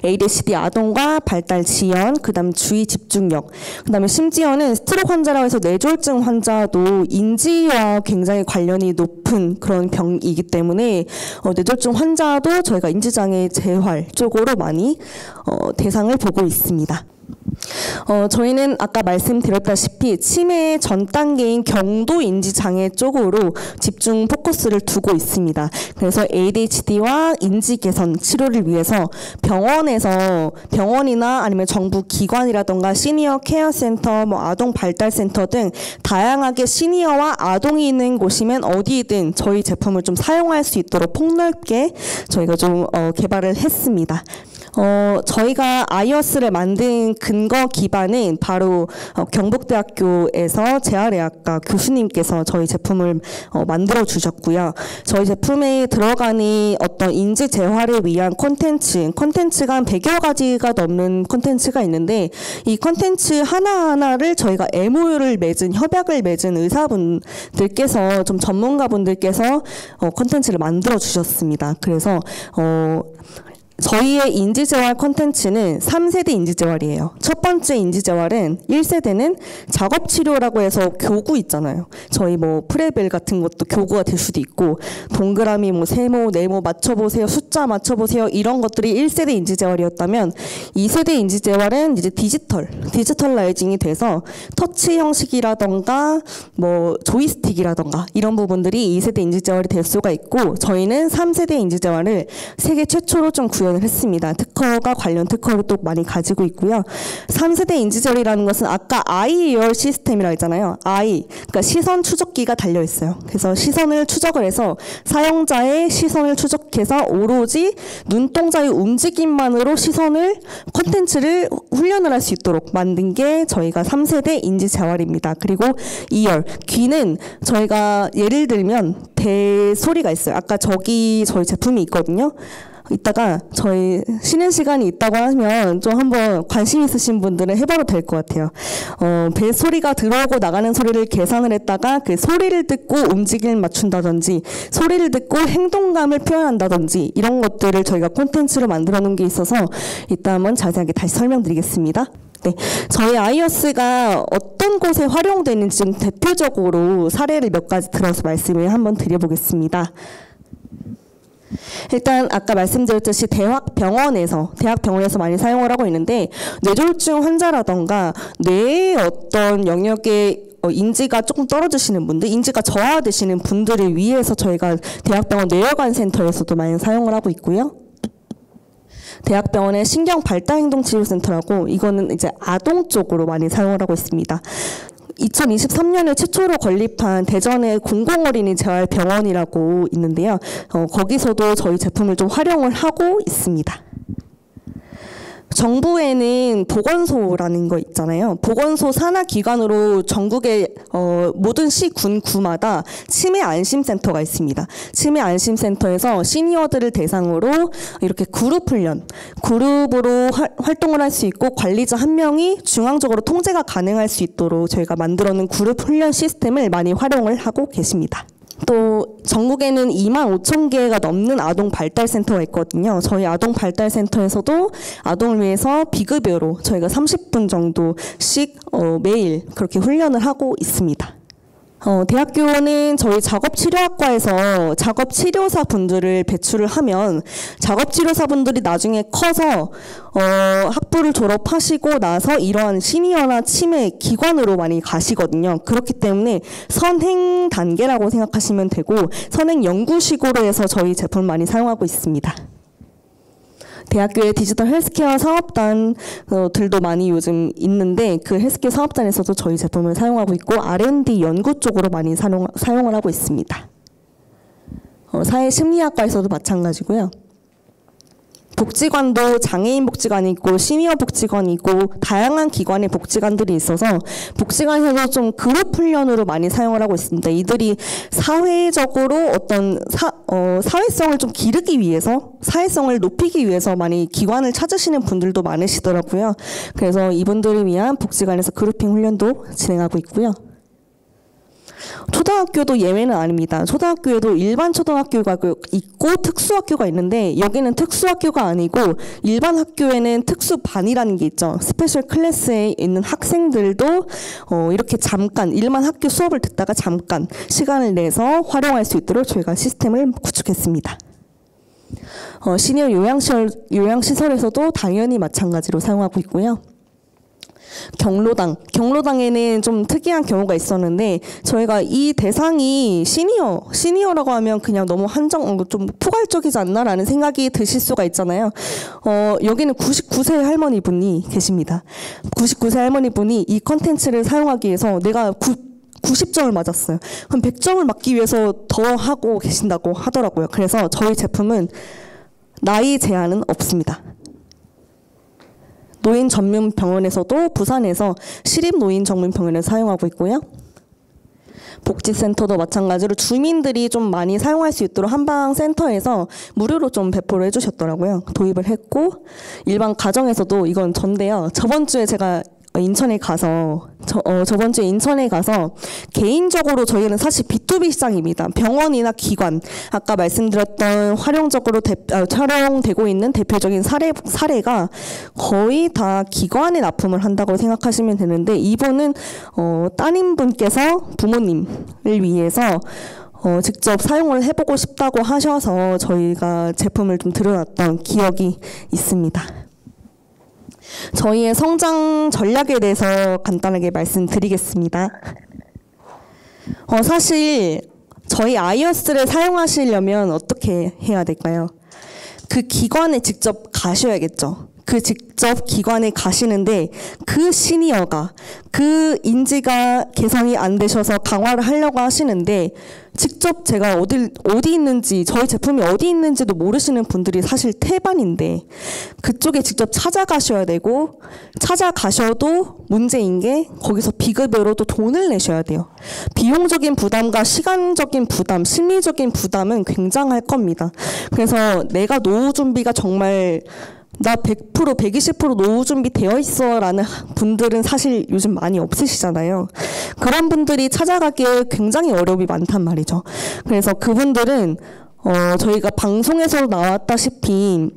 ADHD 아동과 발달 지연, 그 다음 주의 집중력, 그 다음에 심지어는 스트로크 환자라고 해서 뇌졸중 환자도 인지와 굉장히 관련이 높은 그런 병이기 때문에 뇌졸중 환자도 저희가 인지장애 재활 쪽으로 많이 대상을 보고 있습니다. 저희는 아까 말씀드렸다시피 치매의 전 단계인 경도 인지 장애 쪽으로 집중 포커스를 두고 있습니다. 그래서 ADHD와 인지 개선 치료를 위해서 병원이나 아니면 정부 기관이라던가 시니어 케어 센터, 아동 발달 센터 등 다양하게 시니어와 아동이 있는 곳이면 어디든 저희 제품을 좀 사용할 수 있도록 폭넓게 저희가 좀 개발을 했습니다. 저희가 아이어스를 만든 근거 기반은 바로 경북대학교에서 재활의학과 교수님께서 저희 제품을 만들어 주셨고요. 저희 제품에 들어가는 어떤 인지 재활을 위한 콘텐츠가 한 100여 가지가 넘는 콘텐츠가 있는데, 이 콘텐츠 하나하나를 저희가 MOU를 맺은, 협약을 맺은 의사분들께서, 좀 전문가분들께서 콘텐츠를 만들어 주셨습니다. 그래서 저희의 인지재활 콘텐츠는 3세대 인지재활이에요. 첫 번째 인지재활은 1세대는 작업치료라고 해서 교구 있잖아요. 저희 프레벨 같은 것도 교구가 될 수도 있고, 동그라미, 세모, 네모 맞춰보세요, 숫자 맞춰보세요, 이런 것들이 1세대 인지재활이었다면 2세대 인지재활은 이제 디지털라이징이 돼서 터치 형식이라던가 조이스틱이라던가 이런 부분들이 2세대 인지재활이 될 수가 있고, 저희는 3세대 인지재활을 세계 최초로 좀 지원을 했습니다. 특허가 관련 특허를 또 많이 가지고 있고요. 3세대 인지절이라는 것은 아까 아이열 시스템이라고 했잖아요. 그러니까 시선 추적기가 달려 있어요. 그래서 시선을 추적을 해서 사용자의 시선을 추적해서 오로지 눈동자의 움직임만으로 콘텐츠를 훈련을 할 수 있도록 만든 게 저희가 3세대 인지 재활입니다. 그리고 2열, 귀는 저희가 예를 들면 소리가 있어요. 아까 저기 저희 제품이 있거든요. 이따가 저희 쉬는 시간이 있다고 하면 좀 한번 관심 있으신 분들은 해봐도 될 것 같아요. 배 소리가 들어오고 나가는 소리를 계산을 했다가 그 소리를 듣고 움직임을 맞춘다든지 소리를 듣고 행동감을 표현한다든지 이런 것들을 저희가 콘텐츠로 만들어 놓은 게 있어서 이따 한번 자세하게 다시 설명드리겠습니다. 네, 저희 아이어스가 어떤 곳에 활용되는지 좀 대표적으로 사례를 몇 가지 들어서 말씀을 한번 드려보겠습니다. 일단 아까 말씀드렸듯이 대학병원에서 많이 사용을 하고 있는데 뇌졸중 환자라던가 뇌의 어떤 영역에 인지가 조금 떨어지시는 분들, 인지가 저하되시는 분들을 위해서 저희가 대학병원 뇌혈관 센터에서도 많이 사용을 하고 있고요. 대학병원의 신경발달행동치료센터라고 이거는 이제 아동 쪽으로 많이 사용을 하고 있습니다. 2023년에 최초로 건립한 대전의 공공어린이 재활병원이라고 있는데요. 거기서도 저희 제품을 좀 활용을 하고 있습니다. 정부에는 보건소라는 거 있잖아요. 보건소 산하기관으로 전국의 모든 시, 군, 구마다 치매 안심센터가 있습니다. 치매 안심센터에서 시니어들을 대상으로 이렇게 그룹으로 활동을 할 수 있고 관리자 한 명이 중앙적으로 통제가 가능할 수 있도록 저희가 만들어 놓은 그룹 훈련 시스템을 많이 활용을 하고 계십니다. 또 전국에는 25,000개가 넘는 아동 발달센터가 있거든요. 저희 아동 발달센터에서도 아동을 위해서 비급여로 저희가 30분 정도씩 매일 그렇게 훈련을 하고 있습니다. 대학교는 저희 작업치료학과에서 작업치료사 분들을 배출을 하면 작업치료사 분들이 나중에 커서 학부를 졸업하시고 나서 이러한 시니어나 치매 기관으로 많이 가시거든요. 그렇기 때문에 선행 단계라고 생각하시면 되고 선행 연구식으로 해서 저희 제품 많이 사용하고 있습니다. 대학교의 디지털 헬스케어 사업단들도 많이 요즘 있는데 그 헬스케어 사업단에서도 저희 제품을 사용하고 있고 R&D 연구 쪽으로 많이 사용을 하고 있습니다. 사회심리학과에서도 마찬가지고요. 복지관도 장애인 복지관이 있고 시니어 복지관이 있고 다양한 기관의 복지관들이 있어서 복지관에서도 좀 그룹 훈련으로 많이 사용을 하고 있습니다. 이들이 사회적으로 어떤 사회성을 좀 기르기 위해서 사회성을 높이기 위해서 많이 기관을 찾으시는 분들도 많으시더라고요. 그래서 이분들을 위한 복지관에서 그룹핑 훈련도 진행하고 있고요. 초등학교도 예외는 아닙니다. 초등학교에도 일반 초등학교가 있고 특수학교가 있는데 여기는 특수학교가 아니고 일반 학교에는 특수반이라는 게 있죠. 스페셜 클래스에 있는 학생들도 이렇게 잠깐 일반 학교 수업을 듣다가 잠깐 시간을 내서 활용할 수 있도록 저희가 시스템을 구축했습니다. 시니어 요양시설에서도 당연히 마찬가지로 사용하고 있고요. 경로당에는 좀 특이한 경우가 있었는데 저희가 이 대상이 시니어라고 하면 그냥 너무 좀 포괄적이지 않나라는 생각이 드실 수가 있잖아요. 여기는 99세 할머니분이 계십니다. 99세 할머니분이 이 컨텐츠를 사용하기 위해서 내가 90점을 맞았어요. 그럼 100점을 맞기 위해서 더 하고 계신다고 하더라고요. 그래서 저희 제품은 나이 제한은 없습니다. 노인 전문 병원에서도 부산에서 시립 노인 전문 병원에서 사용하고 있고요. 복지센터도 마찬가지로 주민들이 좀 많이 사용할 수 있도록 한방센터에서 무료로 좀 배포를 해주셨더라고요. 도입을 했고 일반 가정에서도 이건 전데요. 저번 주에 제가 인천에 가서 개인적으로 저희는 사실 B2B 시장입니다. 병원이나 기관, 아까 말씀드렸던 활용적으로 촬영되고 있는 대표적인 사례가 거의 다 기관에 납품을 한다고 생각하시면 되는데 이분은 따님분께서 부모님을 위해서 직접 사용을 해보고 싶다고 하셔서 저희가 제품을 좀 들여놨던 기억이 있습니다. 저희의 성장 전략에 대해서 간단하게 말씀드리겠습니다. 사실 저희 아이어스를 사용하시려면 어떻게 해야 될까요? 그 기관에 직접 가셔야겠죠. 그 직접 기관에 가시는데 그 시니어가 그 인지가 개선이 안 되셔서 강화를 하려고 하시는데 직접 제가 어디 있는지 저희 제품이 어디 있는지도 모르시는 분들이 사실 태반인데 그쪽에 직접 찾아가셔야 되고 찾아가셔도 문제인 게 거기서 비급여로 또 돈을 내셔야 돼요. 비용적인 부담과 시간적인 부담, 심리적인 부담은 굉장할 겁니다. 그래서 내가 노후 준비가 정말 나 100%, 120% 노후 준비 되어 있어 라는 분들은 사실 요즘 많이 없으시잖아요. 그런 분들이 찾아가기에 굉장히 어려움이 많단 말이죠. 그래서 그분들은 저희가 방송에서 나왔다시피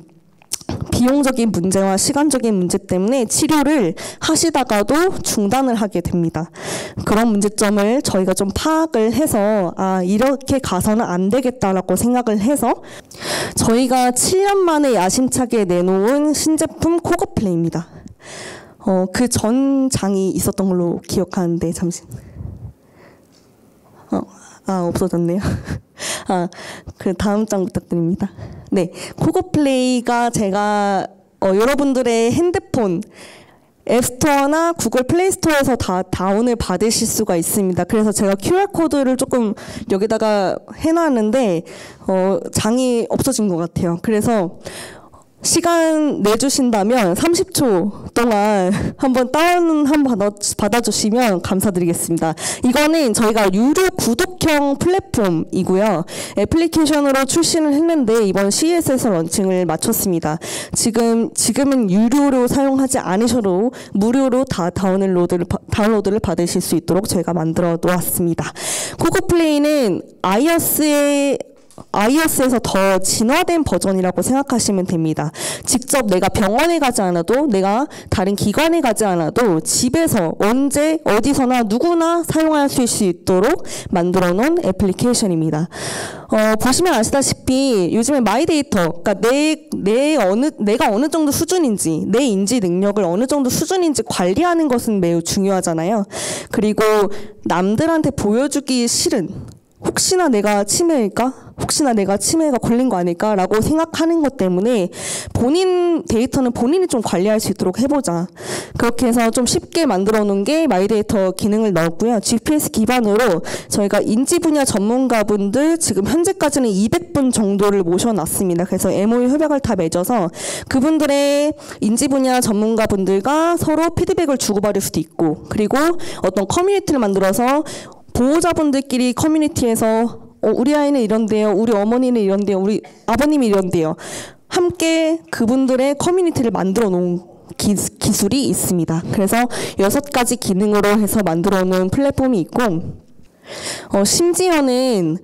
비용적인 문제와 시간적인 문제 때문에 치료를 하시다가도 중단을 하게 됩니다. 그런 문제점을 저희가 좀 파악을 해서 이렇게 가서는 안 되겠다라고 생각을 해서 저희가 7년 만에 야심차게 내놓은 신제품 코거플레이입니다. 그 전 장이 있었던 걸로 기억하는데 잠시 없어졌네요. 그 다음 장 부탁드립니다. 네, 코거플레이가 제가 여러분들의 핸드폰 앱스토어나 구글 플레이스토어에서 다 다운을 받으실 수가 있습니다. 그래서 제가 QR코드를 조금 여기다가 해놨는데 장이 없어진 것 같아요. 그래서 시간 내주신다면 30초 동안 한번 다운 한번 받아주시면 감사드리겠습니다. 이거는 저희가 유료 구독형 플랫폼이고요. 애플리케이션으로 출시를 했는데 이번 CES에서 런칭을 마쳤습니다. 지금은 유료로 사용하지 않으셔도 무료로 다 다운로드를 받으실 수 있도록 저희가 만들어 놓았습니다. 코거플레이는 iOS에서 더 진화된 버전이라고 생각하시면 됩니다. 직접 내가 병원에 가지 않아도 내가 다른 기관에 가지 않아도 집에서 언제 어디서나 누구나 사용할 수 있도록 만들어 놓은 애플리케이션입니다. 보시면 아시다시피 요즘에 마이데이터, 그러니까 내가 어느 정도 수준인지 내 인지 능력을 어느 정도 수준인지 관리하는 것은 매우 중요하잖아요. 그리고 남들한테 보여주기 싫은 혹시나 내가 치매일까? 혹시나 내가 치매가 걸린 거 아닐까라고 생각하는 것 때문에 본인 데이터는 본인이 좀 관리할 수 있도록 해보자. 그렇게 해서 좀 쉽게 만들어 놓은 게 마이데이터 기능을 넣었고요. GPS 기반으로 저희가 인지 분야 전문가분들 지금 현재까지는 200분 정도를 모셔놨습니다. 그래서 MOU 협약을 다 맺어서 그분들의 인지 분야 전문가분들과 서로 피드백을 주고받을 수도 있고 그리고 어떤 커뮤니티를 만들어서 보호자분들끼리 커뮤니티에서 우리 아이는 이런데요. 우리 어머니는 이런데요. 우리 아버님이 이런데요. 함께 그분들의 커뮤니티를 만들어 놓은 기술이 있습니다. 그래서 6가지 기능으로 해서 만들어 놓은 플랫폼이 있고 심지어는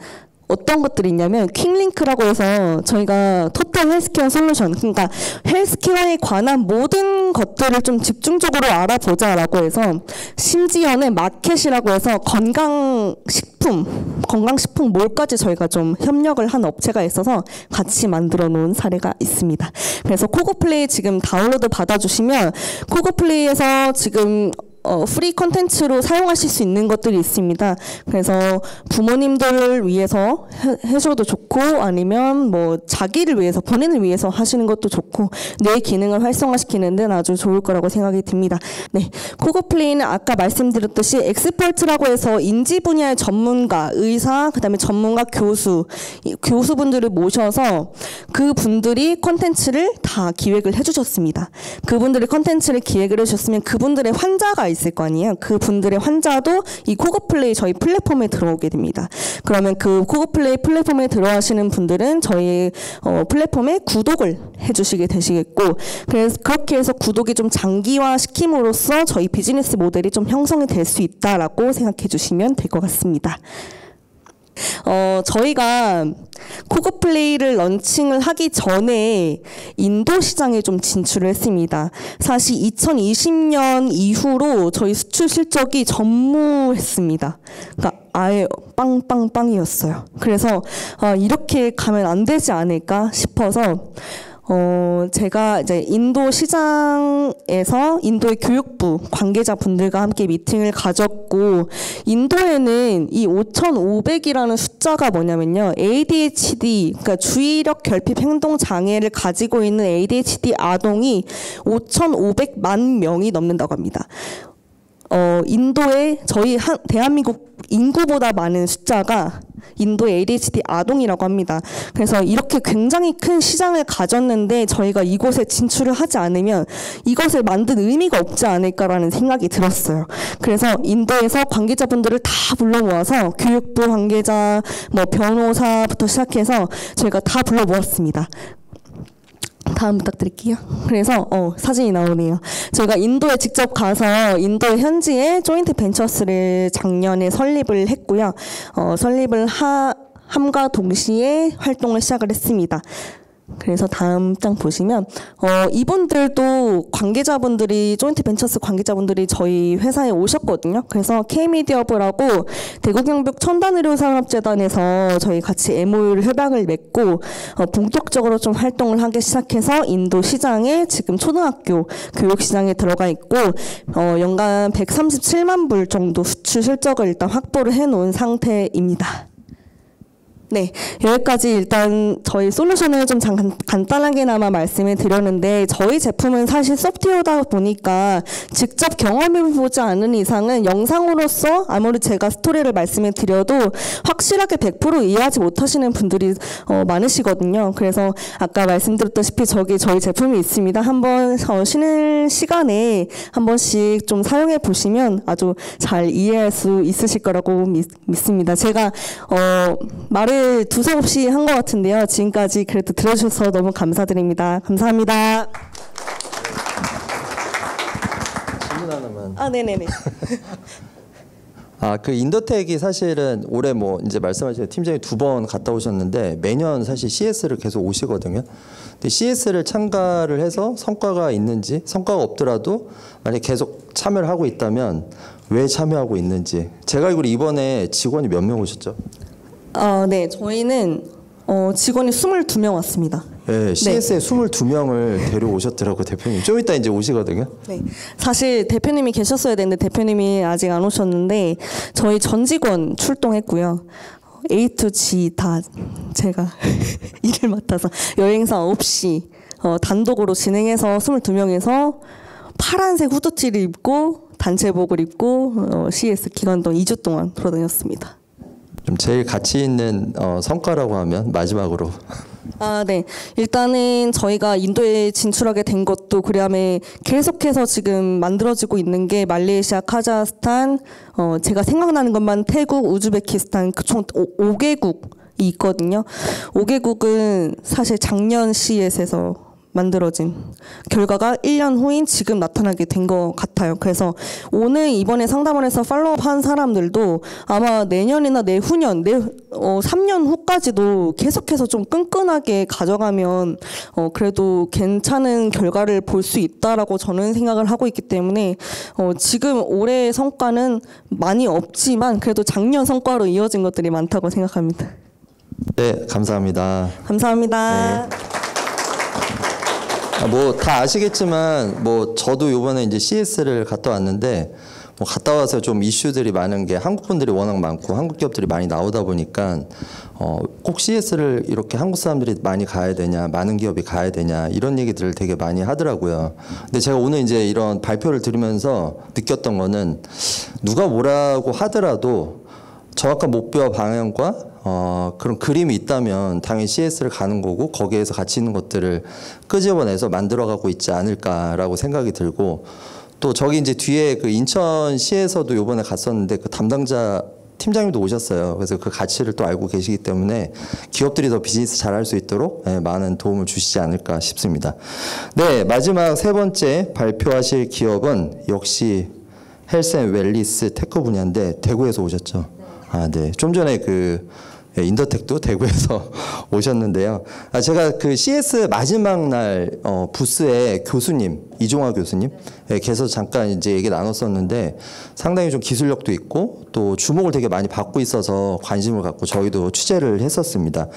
어떤 것들이 있냐면 퀵링크라고 해서 저희가 토탈 헬스케어 솔루션, 그러니까 헬스케어에 관한 모든 것들을 좀 집중적으로 알아보자라고 해서 심지어는 마켓이라고 해서 건강식품몰까지 저희가 좀 협력을 한 업체가 있어서 같이 만들어 놓은 사례가 있습니다. 그래서 코거플레이 지금 다운로드 받아주시면 코거플레이에서 지금 프리 콘텐츠로 사용하실 수 있는 것들이 있습니다. 그래서 부모님들을 위해서 해줘도 좋고 아니면 뭐 자기를 위해서 본인을 위해서 하시는 것도 좋고 뇌 기능을 활성화시키는 데는 아주 좋을 거라고 생각이 듭니다. 네, 코거플레이는 아까 말씀드렸듯이 엑스퍼트라고 해서 인지 분야의 전문가, 의사, 그다음에 전문가 교수분들을 모셔서 그분들이 콘텐츠를 다 기획을 해주셨습니다. 그분들이 콘텐츠를 기획을 해주셨으면 그분들의 환자가 있을 거 아니에요. 그 분들의 환자도 이 코거플레이 저희 플랫폼에 들어오게 됩니다. 그러면 그 코거플레이 플랫폼에 들어가시는 분들은 저희 플랫폼에 구독을 해주시게 되시겠고 그래서 그렇게 해서 구독이 좀 장기화 시킴으로써 저희 비즈니스 모델이 좀 형성이 될 수 있다라고 생각해 주시면 될 것 같습니다. 저희가 코거플레이를 런칭을 하기 전에 인도 시장에 좀 진출을 했습니다. 사실 2020년 이후로 저희 수출 실적이 전무했습니다. 그러니까 아예 빵빵빵이었어요. 그래서 이렇게 가면 안 되지 않을까 싶어서 제가 이제 인도 시장에서 인도의 교육부 관계자분들과 함께 미팅을 가졌고, 인도에는 이 5,500이라는 숫자가 뭐냐면요, ADHD, 그러니까 주의력 결핍 행동 장애를 가지고 있는 ADHD 아동이 5,500만 명이 넘는다고 합니다. 인도에 저희 대한민국 인구보다 많은 숫자가 인도의 ADHD 아동이라고 합니다. 그래서 이렇게 굉장히 큰 시장을 가졌는데 저희가 이곳에 진출을 하지 않으면 이것을 만든 의미가 없지 않을까라는 생각이 들었어요. 그래서 인도에서 관계자분들을 다 불러 모아서 교육부 관계자, 변호사부터 시작해서 저희가 다 불러 모았습니다. 다음 부탁드릴게요. 그래서 사진이 나오네요. 저희가 인도에 직접 가서 인도 현지에 조인트 벤처스를 작년에 설립을 했고요. 설립을 함과 동시에 활동을 시작을 했습니다. 그래서 다음 장 보시면 이분들도 관계자분들이, 조인트 벤처스 관계자분들이 저희 회사에 오셨거든요. 그래서 K미디어부라고 대구경북 첨단의료산업재단에서 저희 같이 MOU를 협약을 맺고 본격적으로 좀 활동을 하기 시작해서 인도 시장에 지금 초등학교 교육 시장에 들어가 있고 연간 137만 불 정도 수출 실적을 일단 확보를 해놓은 상태입니다. 네, 여기까지 일단 저희 솔루션을 좀 간단하게나마 말씀을 드렸는데, 저희 제품은 사실 소프트웨어다 보니까 직접 경험해보지 않은 이상은 영상으로서 아무리 제가 스토리를 말씀을 드려도 확실하게 100% 이해하지 못하시는 분들이 많으시거든요. 그래서 아까 말씀드렸다시피 저희 제품이 있습니다. 한번 쉬는 시간에 한 번씩 좀 사용해 보시면 아주 잘 이해할 수 있으실 거라고 믿습니다. 제가 말을 두서없이 한 것 같은데요. 지금까지 그래도 들어주셔서 너무 감사드립니다. 감사합니다. 질문 하나만. 네네네. 그 인더텍이 사실은 올해 이제 말씀하신 팀장이 2번 갔다 오셨는데 매년 사실 CS를 계속 오시거든요. 근데 CS를 참가를 해서 성과가 있는지, 성과가 없더라도 만약 계속 참여를 하고 있다면 왜 참여하고 있는지. 제가 알기로 이번에 직원이 몇 명 오셨죠? 네, 저희는 직원이 22명 왔습니다. 네, CS에 22명을 데려오셨더라고요, 대표님. 좀 이따 이제 오시거든요. 네, 사실 대표님이 계셨어야 되는데 대표님이 아직 안 오셨는데 저희 전 직원 출동했고요. A to G 다 제가 일을 맡아서 여행사 없이 단독으로 진행해서 22명에서 파란색 후드티를 입고 단체복을 입고 CS 기간 동안 2주 동안 돌아다녔습니다. 좀 제일 가치 있는 성과라고 하면 마지막으로. 네. 일단은 저희가 인도에 진출하게 된 것도 그다음에 계속해서 지금 만들어지고 있는 게 말레이시아, 카자흐스탄, 제가 생각나는 것만 태국, 우즈베키스탄 총 5개국이 있거든요. 5개국은 사실 작년 CES에서 만들어진 결과가 1년 후인 지금 나타나게 된 것 같아요. 그래서 오늘 이번에 상담을 해서 팔로우업 한 사람들도 아마 내년이나 내후년, 3년 후까지도 계속해서 좀 끈끈하게 가져가면 그래도 괜찮은 결과를 볼 수 있다라고 저는 생각을 하고 있기 때문에 지금 올해의 성과는 많이 없지만 그래도 작년 성과로 이어진 것들이 많다고 생각합니다. 네, 감사합니다. 감사합니다. 네. 다 아시겠지만 저도 이번에 이제 CS를 갔다 왔는데 갔다 와서 좀 이슈들이 많은 게 한국 분들이 워낙 많고 한국 기업들이 많이 나오다 보니까 꼭 CS를 이렇게 한국 사람들이 많이 가야 되냐, 많은 기업이 가야 되냐 이런 얘기들을 되게 많이 하더라고요. 근데 제가 오늘 이제 이런 발표를 들으면서 느꼈던 거는 누가 뭐라고 하더라도 정확한 목표와 방향과 그런 그림이 있다면 당연히 CS를 가는 거고 거기에서 가치 있는 것들을 끄집어내서 만들어가고 있지 않을까라고 생각이 들고, 또 저기 이제 뒤에 그 인천시에서도 이번에 갔었는데 그 담당자 팀장님도 오셨어요. 그래서 그 가치를 또 알고 계시기 때문에 기업들이 더 비즈니스 잘할 수 있도록 많은 도움을 주시지 않을까 싶습니다. 네, 마지막 세 번째 발표하실 기업은 역시 헬스앤 웰니스 테크 분야인데 대구에서 오셨죠. 네. 좀 전에 그 인더텍도 대구에서 오셨는데요. 제가 그 CS 마지막 날 부스에 교수님, 이종화 교수님 계속 잠깐 이제 얘기 나눴었는데 상당히 좀 기술력도 있고 또 주목을 되게 많이 받고 있어서 관심을 갖고 저희도 취재를 했었습니다.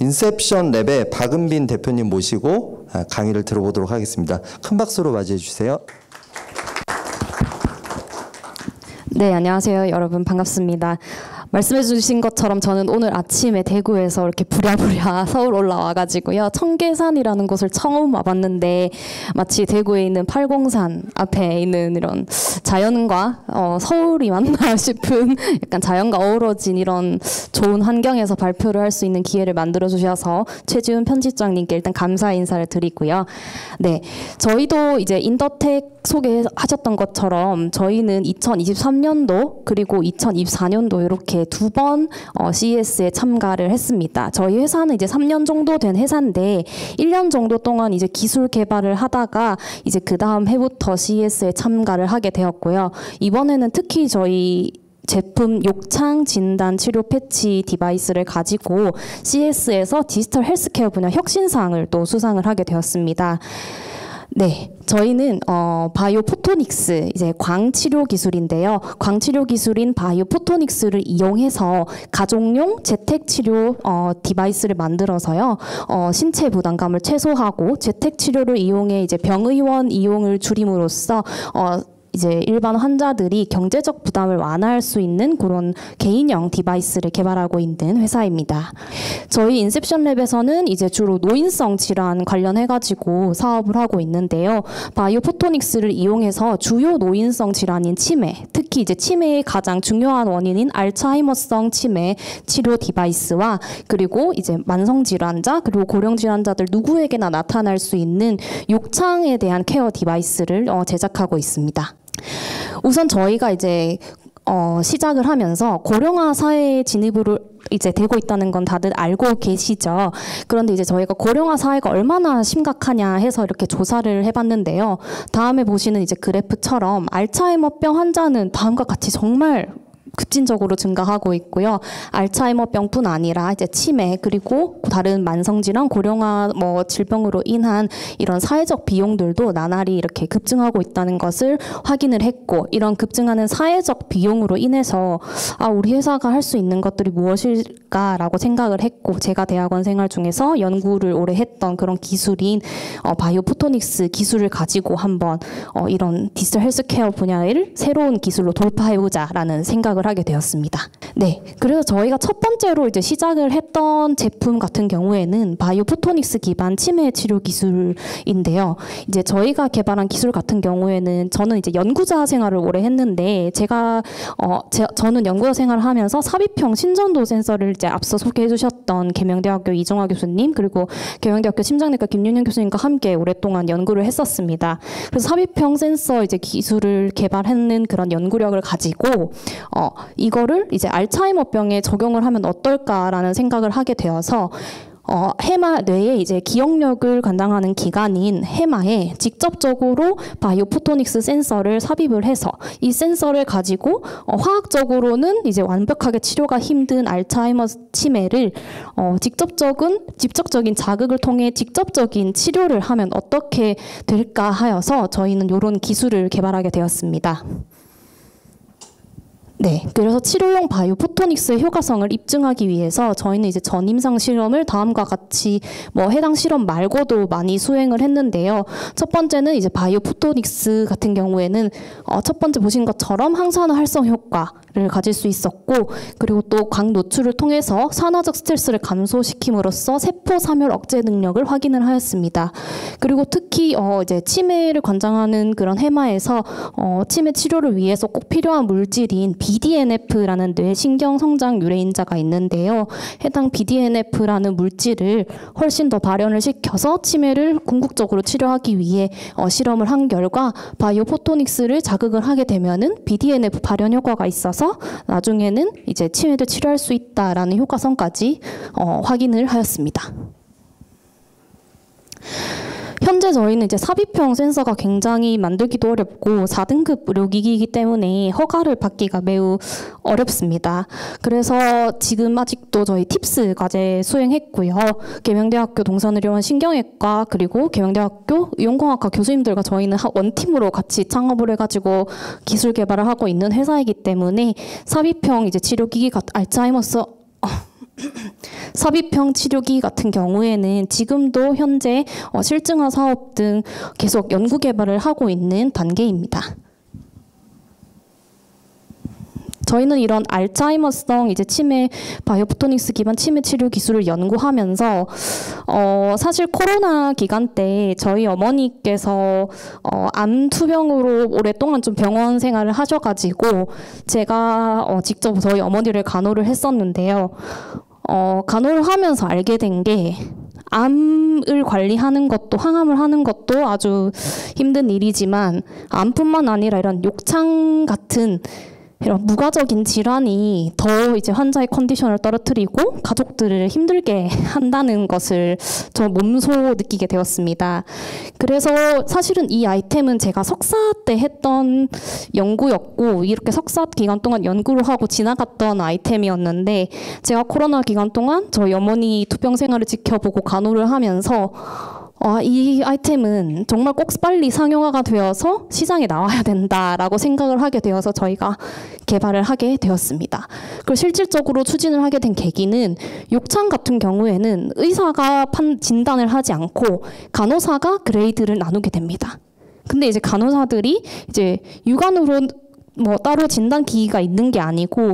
인셉션 랩의 박은빈 대표님 모시고 강의를 들어보도록 하겠습니다. 큰 박수로 맞이해 주세요. 네, 안녕하세요. 여러분 반갑습니다. 말씀해 주신 것처럼 저는 오늘 아침에 대구에서 이렇게 부랴부랴 서울 올라와가지고요. 청계산이라는 곳을 처음 와봤는데 마치 대구에 있는 팔공산 앞에 있는 이런 자연과 서울이 맞나 싶은 약간 자연과 어우러진 이런 좋은 환경에서 발표를 할 수 있는 기회를 만들어 주셔서 최지훈 편집장님께 일단 감사 인사를 드리고요. 네, 저희도 이제 인더텍 소개하셨던 것처럼 저희는 2023년도 그리고 2024년도 이렇게 두 번 CES에 참가를 했습니다. 저희 회사는 이제 3년 정도 된 회사인데 1년 정도 동안 이제 기술 개발을 하다가 이제 그 다음 해부터 CES에 참가를 하게 되었고요. 이번에는 특히 저희 제품 욕창 진단 치료 패치 디바이스를 가지고 CES에서 디지털 헬스케어 분야 혁신상을 또 수상을 하게 되었습니다. 네, 저희는 바이오 포토닉스 이제 광치료 기술인데요. 광치료 기술인 바이오 포토닉스를 이용해서 가족용 재택 치료 디바이스를 만들어서요. 신체 부담감을 최소화하고 재택 치료를 이용해 이제 병의원 이용을 줄임으로써 이제 일반 환자들이 경제적 부담을 완화할 수 있는 그런 개인형 디바이스를 개발하고 있는 회사입니다. 저희 인셉션랩에서는 이제 주로 노인성 질환 관련해가지고 사업을 하고 있는데요. 바이오 포토닉스를 이용해서 주요 노인성 질환인 치매, 특히 이제 치매의 가장 중요한 원인인 알츠하이머성 치매 치료 디바이스와 그리고 이제 만성 질환자 그리고 고령 질환자들 누구에게나 나타날 수 있는 욕창에 대한 케어 디바이스를 제작하고 있습니다. 우선 저희가 이제 시작을 하면서 고령화 사회에 진입을 이제 되고 있다는 건 다들 알고 계시죠. 그런데 이제 저희가 고령화 사회가 얼마나 심각하냐 해서 이렇게 조사를 해봤는데요. 다음에 보시는 이제 그래프처럼 알츠하이머병 환자는 다음과 같이 정말 급진적으로 증가하고 있고요. 알츠하이머병뿐 아니라 이제 치매 그리고 다른 만성질환, 고령화 질병으로 인한 이런 사회적 비용들도 나날이 이렇게 급증하고 있다는 것을 확인을 했고 이런 급증하는 사회적 비용으로 인해서 우리 회사가 할 수 있는 것들이 무엇일까라고 생각을 했고 제가 대학원 생활 중에서 연구를 오래 했던 그런 기술인 바이오 포토닉스 기술을 가지고 한번 이런 디지털 헬스케어 분야를 새로운 기술로 돌파해보자라는 생각을 하게 되었습니다. 네, 그래서 저희가 첫 번째로 이제 시작을 했던 제품 같은 경우에는 바이오 포토닉스 기반 치매 치료 기술인데요. 이제 저희가 개발한 기술 같은 경우에는 저는 이제 연구자 생활을 오래 했는데 저는 연구자 생활을 하면서 삽입형 신전도 센서를 이제 앞서 소개해 주셨던 계명대학교 이종화 교수님 그리고 계명대학교 심장내과 김윤현 교수님과 함께 오랫동안 연구를 했었습니다. 그래서 삽입형 센서 이제 기술을 개발하는 그런 연구력을 가지고 이거를 이제 알츠하이머병에 적용을 하면 어떨까라는 생각을 하게 되어서 해마 뇌의 이제 기억력을 관장하는 기관인 해마에 직접적으로 바이오 포토닉스 센서를 삽입을 해서 이 센서를 가지고 화학적으로는 이제 완벽하게 치료가 힘든 알츠하이머 치매를 직접적인 자극을 통해 직접적인 치료를 하면 어떻게 될까 하여서 저희는 이런 기술을 개발하게 되었습니다. 네, 그래서 치료용 바이오 포토닉스의 효과성을 입증하기 위해서 저희는 이제 전임상 실험을 다음과 같이 해당 실험 말고도 많이 수행을 했는데요. 첫 번째는 이제 바이오 포토닉스 같은 경우에는 첫 번째 보신 것처럼 항산화 활성 효과를 가질 수 있었고 그리고 또 광 노출을 통해서 산화적 스트레스를 감소시킴으로써 세포 사멸 억제 능력을 확인을 하였습니다. 그리고 특히 이제 치매를 관장하는 그런 해마에서 치매 치료를 위해서 꼭 필요한 물질인 BDNF라는 뇌신경 성장 유래인자가 있는데요. 해당 BDNF라는 물질을 훨씬 더 발현을 시켜서 치매를 궁극적으로 치료하기 위해 실험을 한 결과 바이오 포토닉스를 자극을 하게 되면은 BDNF 발현 효과가 있어서 나중에는 이제 치매를 치료할 수 있다라는 효과성까지 확인을 하였습니다. 현재 저희는 이제 삽입형 센서가 굉장히 만들기도 어렵고 4등급 의료기기이기 때문에 허가를 받기가 매우 어렵습니다. 그래서 지금 아직도 저희 팁스 과제 수행했고요. 계명대학교 동산의료원 신경외과 그리고 계명대학교 의용공학과 교수님들과 저희는 원팀으로 같이 창업을 해가지고 기술 개발을 하고 있는 회사이기 때문에 삽입형 이제 치료기기가 삽입형 치료기 같은 경우에는 지금도 현재 실증화 사업 등 계속 연구 개발을 하고 있는 단계입니다. 저희는 이런 알츠하이머성 이제 치매 바이오포토닉스 기반 치매 치료 기술을 연구하면서 사실 코로나 기간 때 저희 어머니께서 암 투병으로 오랫동안 좀 병원 생활을 하셔가지고 제가 직접 저희 어머니를 간호를 했었는데요. 간호를 하면서 알게 된 게 암을 관리하는 것도 항암을 하는 것도 아주 힘든 일이지만 암뿐만 아니라 이런 욕창 같은 이런 무과적인 질환이 더 이제 환자의 컨디션을 떨어뜨리고 가족들을 힘들게 한다는 것을 저 몸소 느끼게 되었습니다. 그래서 사실은 이 아이템은 제가 석사 때 했던 연구였고 이렇게 석사 기간 동안 연구를 하고 지나갔던 아이템이었는데 제가 코로나 기간 동안 저희 어머니 투병 생활을 지켜보고 간호를 하면서 이 아이템은 정말 꼭 빨리 상용화가 되어서 시장에 나와야 된다라고 생각을 하게 되어서 저희가 개발을 하게 되었습니다. 그리고 실질적으로 추진을 하게 된 계기는 욕창 같은 경우에는 의사가 진단을 하지 않고 간호사가 그레이드를 나누게 됩니다. 근데 이제 간호사들이 이제 육안으로 뭐 따로 진단 기기가 있는 게 아니고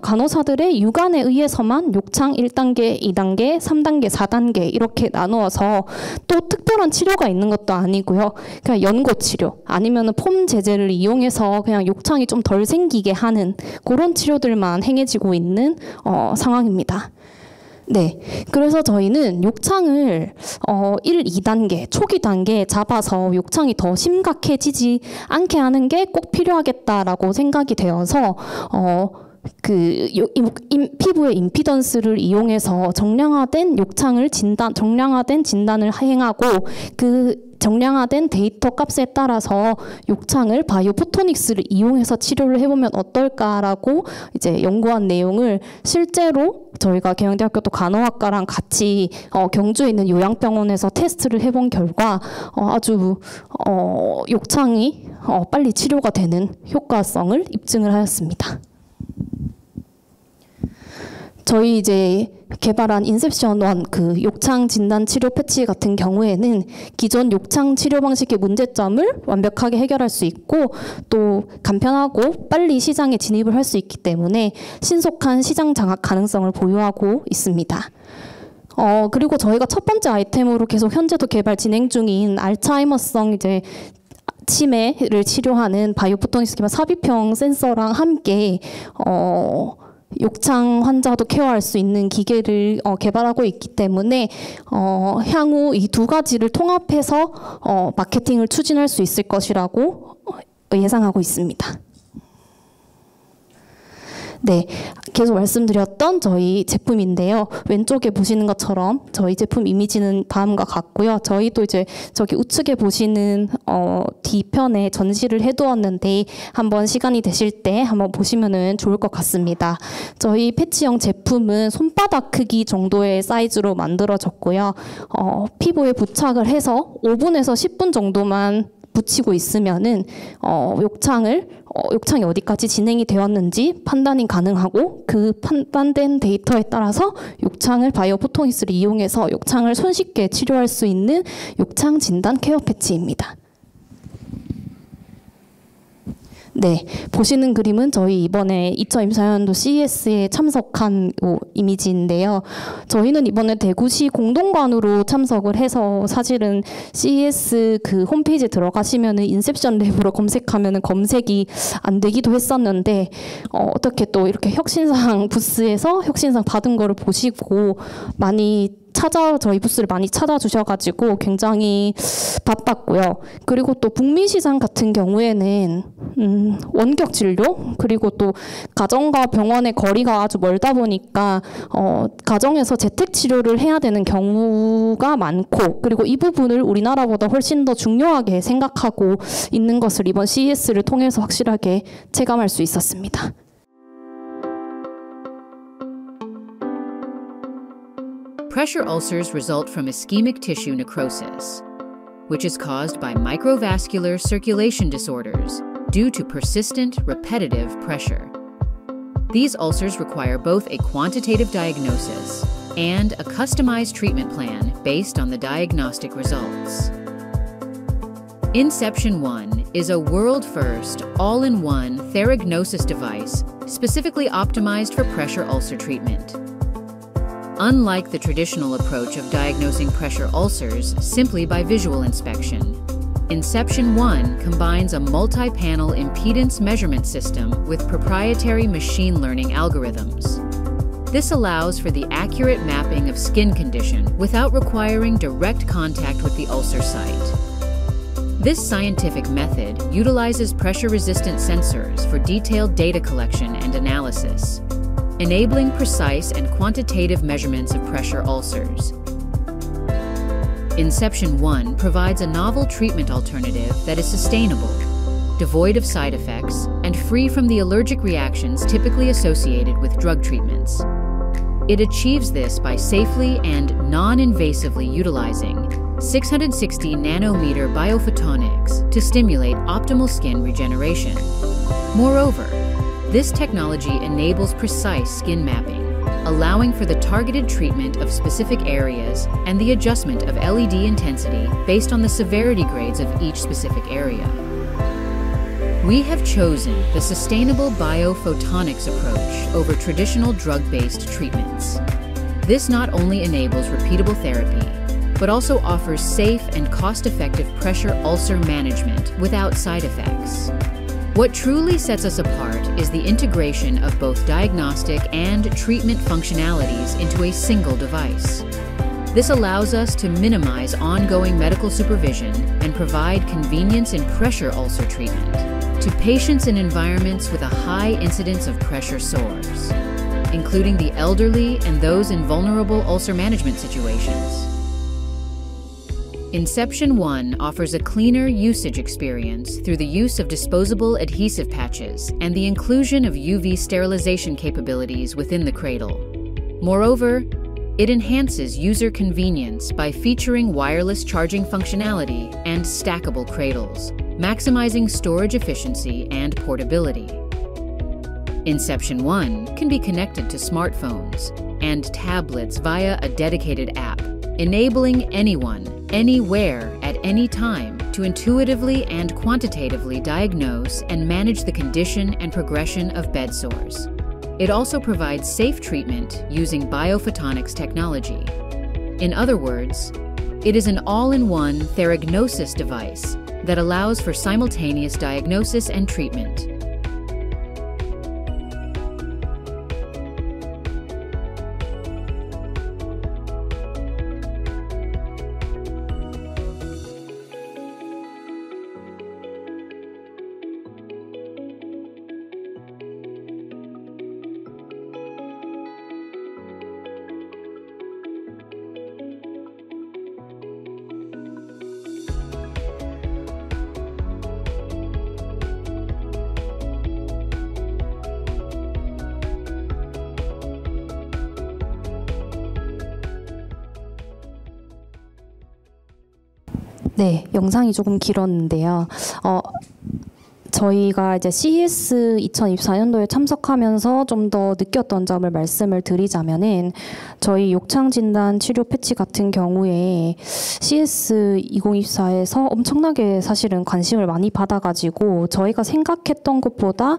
간호사들의 육안에 의해서만 욕창 1단계, 2단계, 3단계, 4단계 이렇게 나누어서 또 특별한 치료가 있는 것도 아니고요. 그냥 연고 치료 아니면은 폼 제제를 이용해서 그냥 욕창이 좀 덜 생기게 하는 그런 치료들만 행해지고 있는 상황입니다. 네, 그래서 저희는 욕창을 1, 2단계, 초기 단계에 잡아서 욕창이 더 심각해지지 않게 하는 게 꼭 필요하겠다라고 생각이 되어서 피부의 임피던스를 이용해서 정량화된 진단을 행하고 그 정량화된 데이터 값에 따라서 욕창을 바이오포토닉스를 이용해서 치료를 해보면 어떨까라고 이제 연구한 내용을 실제로 저희가 계명대학교 또 간호학과랑 같이 경주에 있는 요양병원에서 테스트를 해본 결과 아주 욕창이 빨리 치료가 되는 효과성을 입증을 하였습니다. 저희 이제 개발한 인셉션 1 그 욕창 진단 치료 패치 같은 경우에는 기존 욕창 치료 방식의 문제점을 완벽하게 해결할 수 있고 또 간편하고 빨리 시장에 진입을 할 수 있기 때문에 신속한 시장 장악 가능성을 보유하고 있습니다. 그리고 저희가 첫 번째 아이템으로 계속 현재도 개발 진행 중인 알츠하이머성 이제 치매를 치료하는 바이오포토닉스 기반 삽입형 센서랑 함께 욕창 환자도 케어할 수 있는 기계를 개발하고 있기 때문에 향후 이 두 가지를 통합해서 마케팅을 추진할 수 있을 것이라고 예상하고 있습니다. 네, 계속 말씀드렸던 저희 제품인데요. 왼쪽에 보시는 것처럼 저희 제품 이미지는 다음과 같고요. 저희도 이제 저기 우측에 보시는 뒤편에 전시를 해두었는데 한번 시간이 되실 때 한번 보시면은 좋을 것 같습니다. 저희 패치형 제품은 손바닥 크기 정도의 사이즈로 만들어졌고요. 피부에 부착을 해서 5분에서 10분 정도만 붙이고 있으면은 욕창이 어디까지 진행이 되었는지 판단이 가능하고 그 판단된 데이터에 따라서 욕창을 바이오포토닉스를 이용해서 욕창을 손쉽게 치료할 수 있는 욕창 진단 케어 패치입니다. 네, 보시는 그림은 저희 이번에 2024년도 CES에 참석한 이미지인데요. 저희는 이번에 대구시 공동관으로 참석을 해서 사실은 CES 그 홈페이지에 들어가시면은 인셉션 랩으로 검색하면은 검색이 안 되기도 했었는데 어떻게 또 이렇게 혁신상 부스에서 혁신상 받은 거를 보시고 많이 저희 부스를 많이 찾아주셔가지고 굉장히 바빴고요. 그리고 또 북미시장 같은 경우에는 원격 진료, 그리고 또 가정과 병원의 거리가 아주 멀다 보니까 가정에서 재택 치료를 해야 되는 경우가 많고, 그리고 이 부분을 우리나라보다 훨씬 더 중요하게 생각하고 있는 것을 이번 CES를 통해서 확실하게 체감할 수 있었습니다. Pressure ulcers result from ischemic tissue necrosis, which is caused by microvascular circulation disorders due to persistent, repetitive pressure. These ulcers require both a quantitative diagnosis and a customized treatment plan based on the diagnostic results. Inception One is a world-first, all-in-one theragnosis device specifically optimized for pressure ulcer treatment. Unlike the traditional approach of diagnosing pressure ulcers simply by visual inspection, Inception One combines a multi-panel impedance measurement system with proprietary machine learning algorithms. This allows for the accurate mapping of skin condition without requiring direct contact with the ulcer site. This scientific method utilizes pressure-resistant sensors for detailed data collection and analysis, enabling precise and quantitative measurements of pressure ulcers. Inception One provides a novel treatment alternative that is sustainable, devoid of side effects, and free from the allergic reactions typically associated with drug treatments. It achieves this by safely and non-invasively utilizing 660 nanometer biophotonics to stimulate optimal skin regeneration. Moreover, this technology enables precise skin mapping, allowing for the targeted treatment of specific areas and the adjustment of LED intensity based on the severity grades of each specific area. We have chosen the sustainable biophotonics approach over traditional drug-based treatments. This not only enables repeatable therapy, but also offers safe and cost-effective pressure ulcer management without side effects. What truly sets us apart is the integration of both diagnostic and treatment functionalities into a single device. This allows us to minimize ongoing medical supervision and provide convenience in pressure ulcer treatment to patients in environments with a high incidence of pressure sores, including the elderly and those in vulnerable ulcer management situations. Inception One offers a cleaner usage experience through the use of disposable adhesive patches and the inclusion of UV sterilization capabilities within the cradle. Moreover, it enhances user convenience by featuring wireless charging functionality and stackable cradles, maximizing storage efficiency and portability. Inception One can be connected to smartphones and tablets via a dedicated app, enabling anyone, anywhere, at any time to intuitively and quantitatively diagnose and manage the condition and progression of bed sores. It also provides safe treatment using biophotonics technology. In other words, it is an all-in-one theragnosis device that allows for simultaneous diagnosis and treatment. 네, 영상이 조금 길었는데요. 저희가 이제 CES 2024년도에 참석하면서 좀 더 느꼈던 점을 말씀을 드리자면은, 저희 욕창진단 치료 패치 같은 경우에 CES 2024에서 엄청나게 사실은 관심을 많이 받아가지고 저희가 생각했던 것보다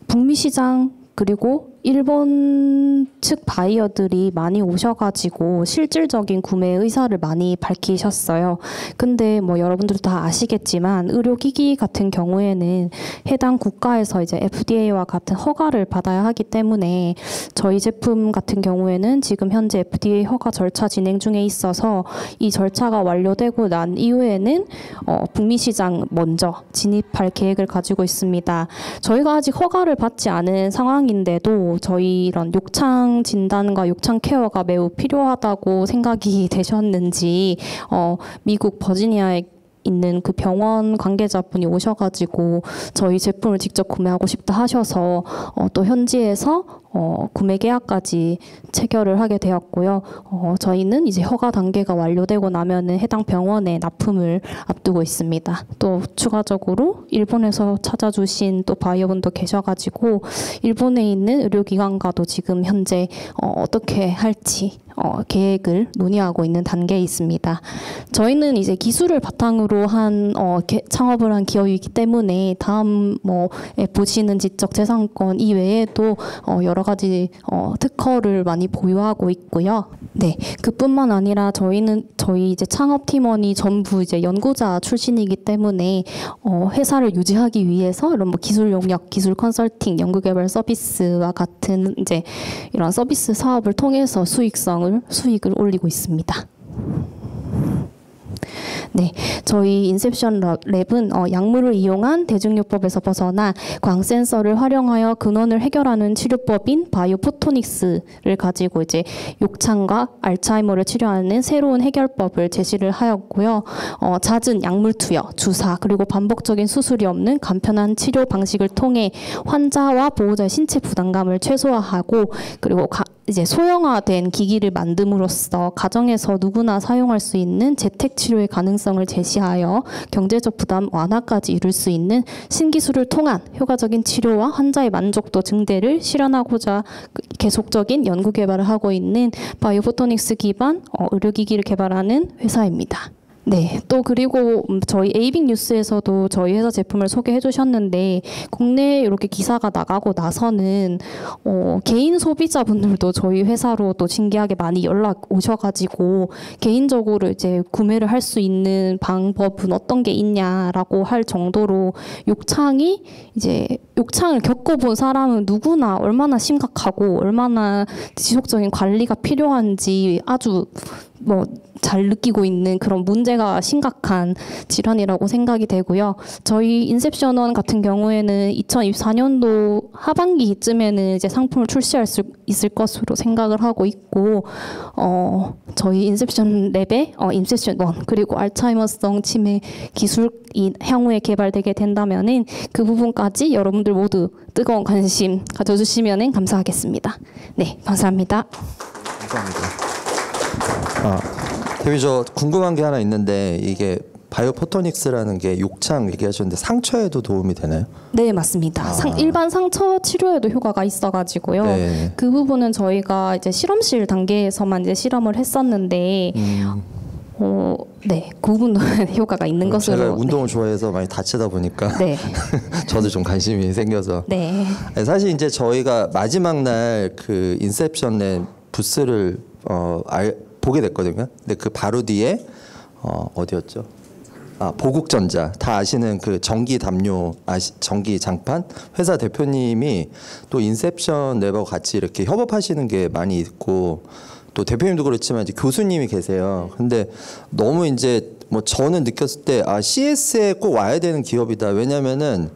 북미 시장 그리고 일본 측 바이어들이 많이 오셔가지고 실질적인 구매 의사를 많이 밝히셨어요. 근데 뭐 여러분들도 다 아시겠지만 의료기기 같은 경우에는 해당 국가에서 이제 FDA와 같은 허가를 받아야 하기 때문에 저희 제품 같은 경우에는 지금 현재 FDA 허가 절차 진행 중에 있어서 이 절차가 완료되고 난 이후에는 북미 시장 먼저 진입할 계획을 가지고 있습니다. 저희가 아직 허가를 받지 않은 상황인데도 저희 이런 욕창 진단과 욕창 케어가 매우 필요하다고 생각이 되셨는지 미국 버지니아에 있는 그 병원 관계자분이 오셔가지고 저희 제품을 직접 구매하고 싶다 하셔서 또 현지에서 구매 계약까지 체결을 하게 되었고요. 저희는 이제 허가 단계가 완료되고 나면은 해당 병원에 납품을 앞두고 있습니다. 또 추가적으로 일본에서 찾아주신 또 바이어분도 계셔가지고 일본에 있는 의료기관과도 지금 현재 어떻게 할지 계획을 논의하고 있는 단계에 있습니다. 저희는 이제 기술을 바탕으로 한 창업을 한 기업이기 때문에 다음 보시는 지적 재산권 이외에도 여러 가지 특허를 많이 보유하고 있고요. 네, 그뿐만 아니라 저희 이제 창업 팀원이 전부 이제 연구자 출신이기 때문에 회사를 유지하기 위해서 이런 뭐 기술 용역, 기술 컨설팅, 연구개발 서비스와 같은 이제 이런 서비스 사업을 통해서 수익을 올리고 있습니다. 네, 저희 인셉션 랩은 약물을 이용한 대증요법에서 벗어나 광센서를 활용하여 근원을 해결하는 치료법인 바이오포토닉스를 가지고 이제 욕창과 알츠하이머를 치료하는 새로운 해결법을 제시를 하였고요. 잦은 약물 투여, 주사 그리고 반복적인 수술이 없는 간편한 치료 방식을 통해 환자와 보호자의 신체 부담감을 최소화하고 그리고 이제 소형화된 기기를 만듦으로써 가정에서 누구나 사용할 수 있는 재택 치료의 가능성을 제시하여 경제적 부담 완화까지 이룰 수 있는 신기술을 통한 효과적인 치료와 환자의 만족도 증대를 실현하고자 계속적인 연구 개발을 하고 있는 바이오포토닉스 기반 의료기기를 개발하는 회사입니다. 네, 또 그리고 저희 에이빅 뉴스에서도 저희 회사 제품을 소개해 주셨는데 국내에 이렇게 기사가 나가고 나서는 개인 소비자분들도 저희 회사로 또 신기하게 많이 연락 오셔가지고 개인적으로 이제 구매를 할 수 있는 방법은 어떤 게 있냐라고 할 정도로 욕창을 겪어본 사람은 누구나 얼마나 심각하고 얼마나 지속적인 관리가 필요한지 아주 잘 느끼고 있는 그런 문제가 심각한 질환이라고 생각이 되고요. 저희 인셉션원 같은 경우에는 2024년도 하반기쯤에는 이제 상품을 출시할 수 있을 것으로 생각을 하고 있고, 저희 인셉션 랩에 인셉션 1 그리고 알츠하이머성 치매 기술이 향후에 개발되게 된다면은 그 부분까지 여러분들 모두 뜨거운 관심 가져주시면 감사하겠습니다. 네, 감사합니다. 감사합니다. 대표님 저 궁금한 게 하나 있는데 이게 바이오포토닉스라는 게 욕창 얘기하셨는데 상처에도 도움이 되나요? 네, 맞습니다. 일반 상처 치료에도 효과가 있어가지고요. 네. 그 부분은 저희가 이제 실험실 단계에서만 이제 실험을 했었는데 네, 그 부분도 효과가 있는 것으로. 제가 운동을 좋아해서 많이 다치다 보니까 네. 저도 좀 관심이 생겨서. 네. 사실 이제 저희가 마지막 날 그 인셉션의 부스를 보게 됐거든요. 근데 그 바로 뒤에 어디였죠? 보국전자 다 아시는 그 전기 담요 전기 장판 회사 대표님이 또 인셉션 랩하고 같이 이렇게 협업하시는 게 많이 있고 또 대표님도 그렇지만 이제 교수님이 계세요. 근데 너무 이제 저는 느꼈을 때 CS에 꼭 와야 되는 기업이다. 왜냐면은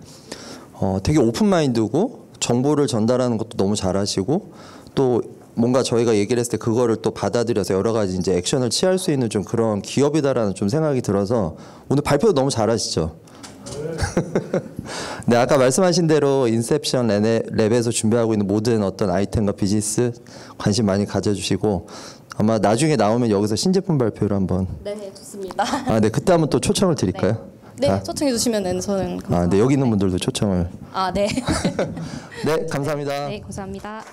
되게 오픈 마인드고 정보를 전달하는 것도 너무 잘하시고 또 뭔가 저희가 얘기를 했을 때 그거를 또 받아들여서 여러 가지 이제 액션을 취할 수 있는 좀 그런 기업이다라는 좀 생각이 들어서 오늘 발표도 너무 잘하시죠. 네, 아까 말씀하신 대로 인셉션 랩에서 준비하고 있는 모든 어떤 아이템과 비즈니스 관심 많이 가져주시고 아마 나중에 나오면 여기서 신제품 발표를 한번. 네, 좋습니다. 네, 그때 한번 또 초청을 드릴까요? 네, 초청해 주시면은 저는. 네, 여기 있는 분들도 초청을. 네. 네, 감사합니다. 네, 감사합니다.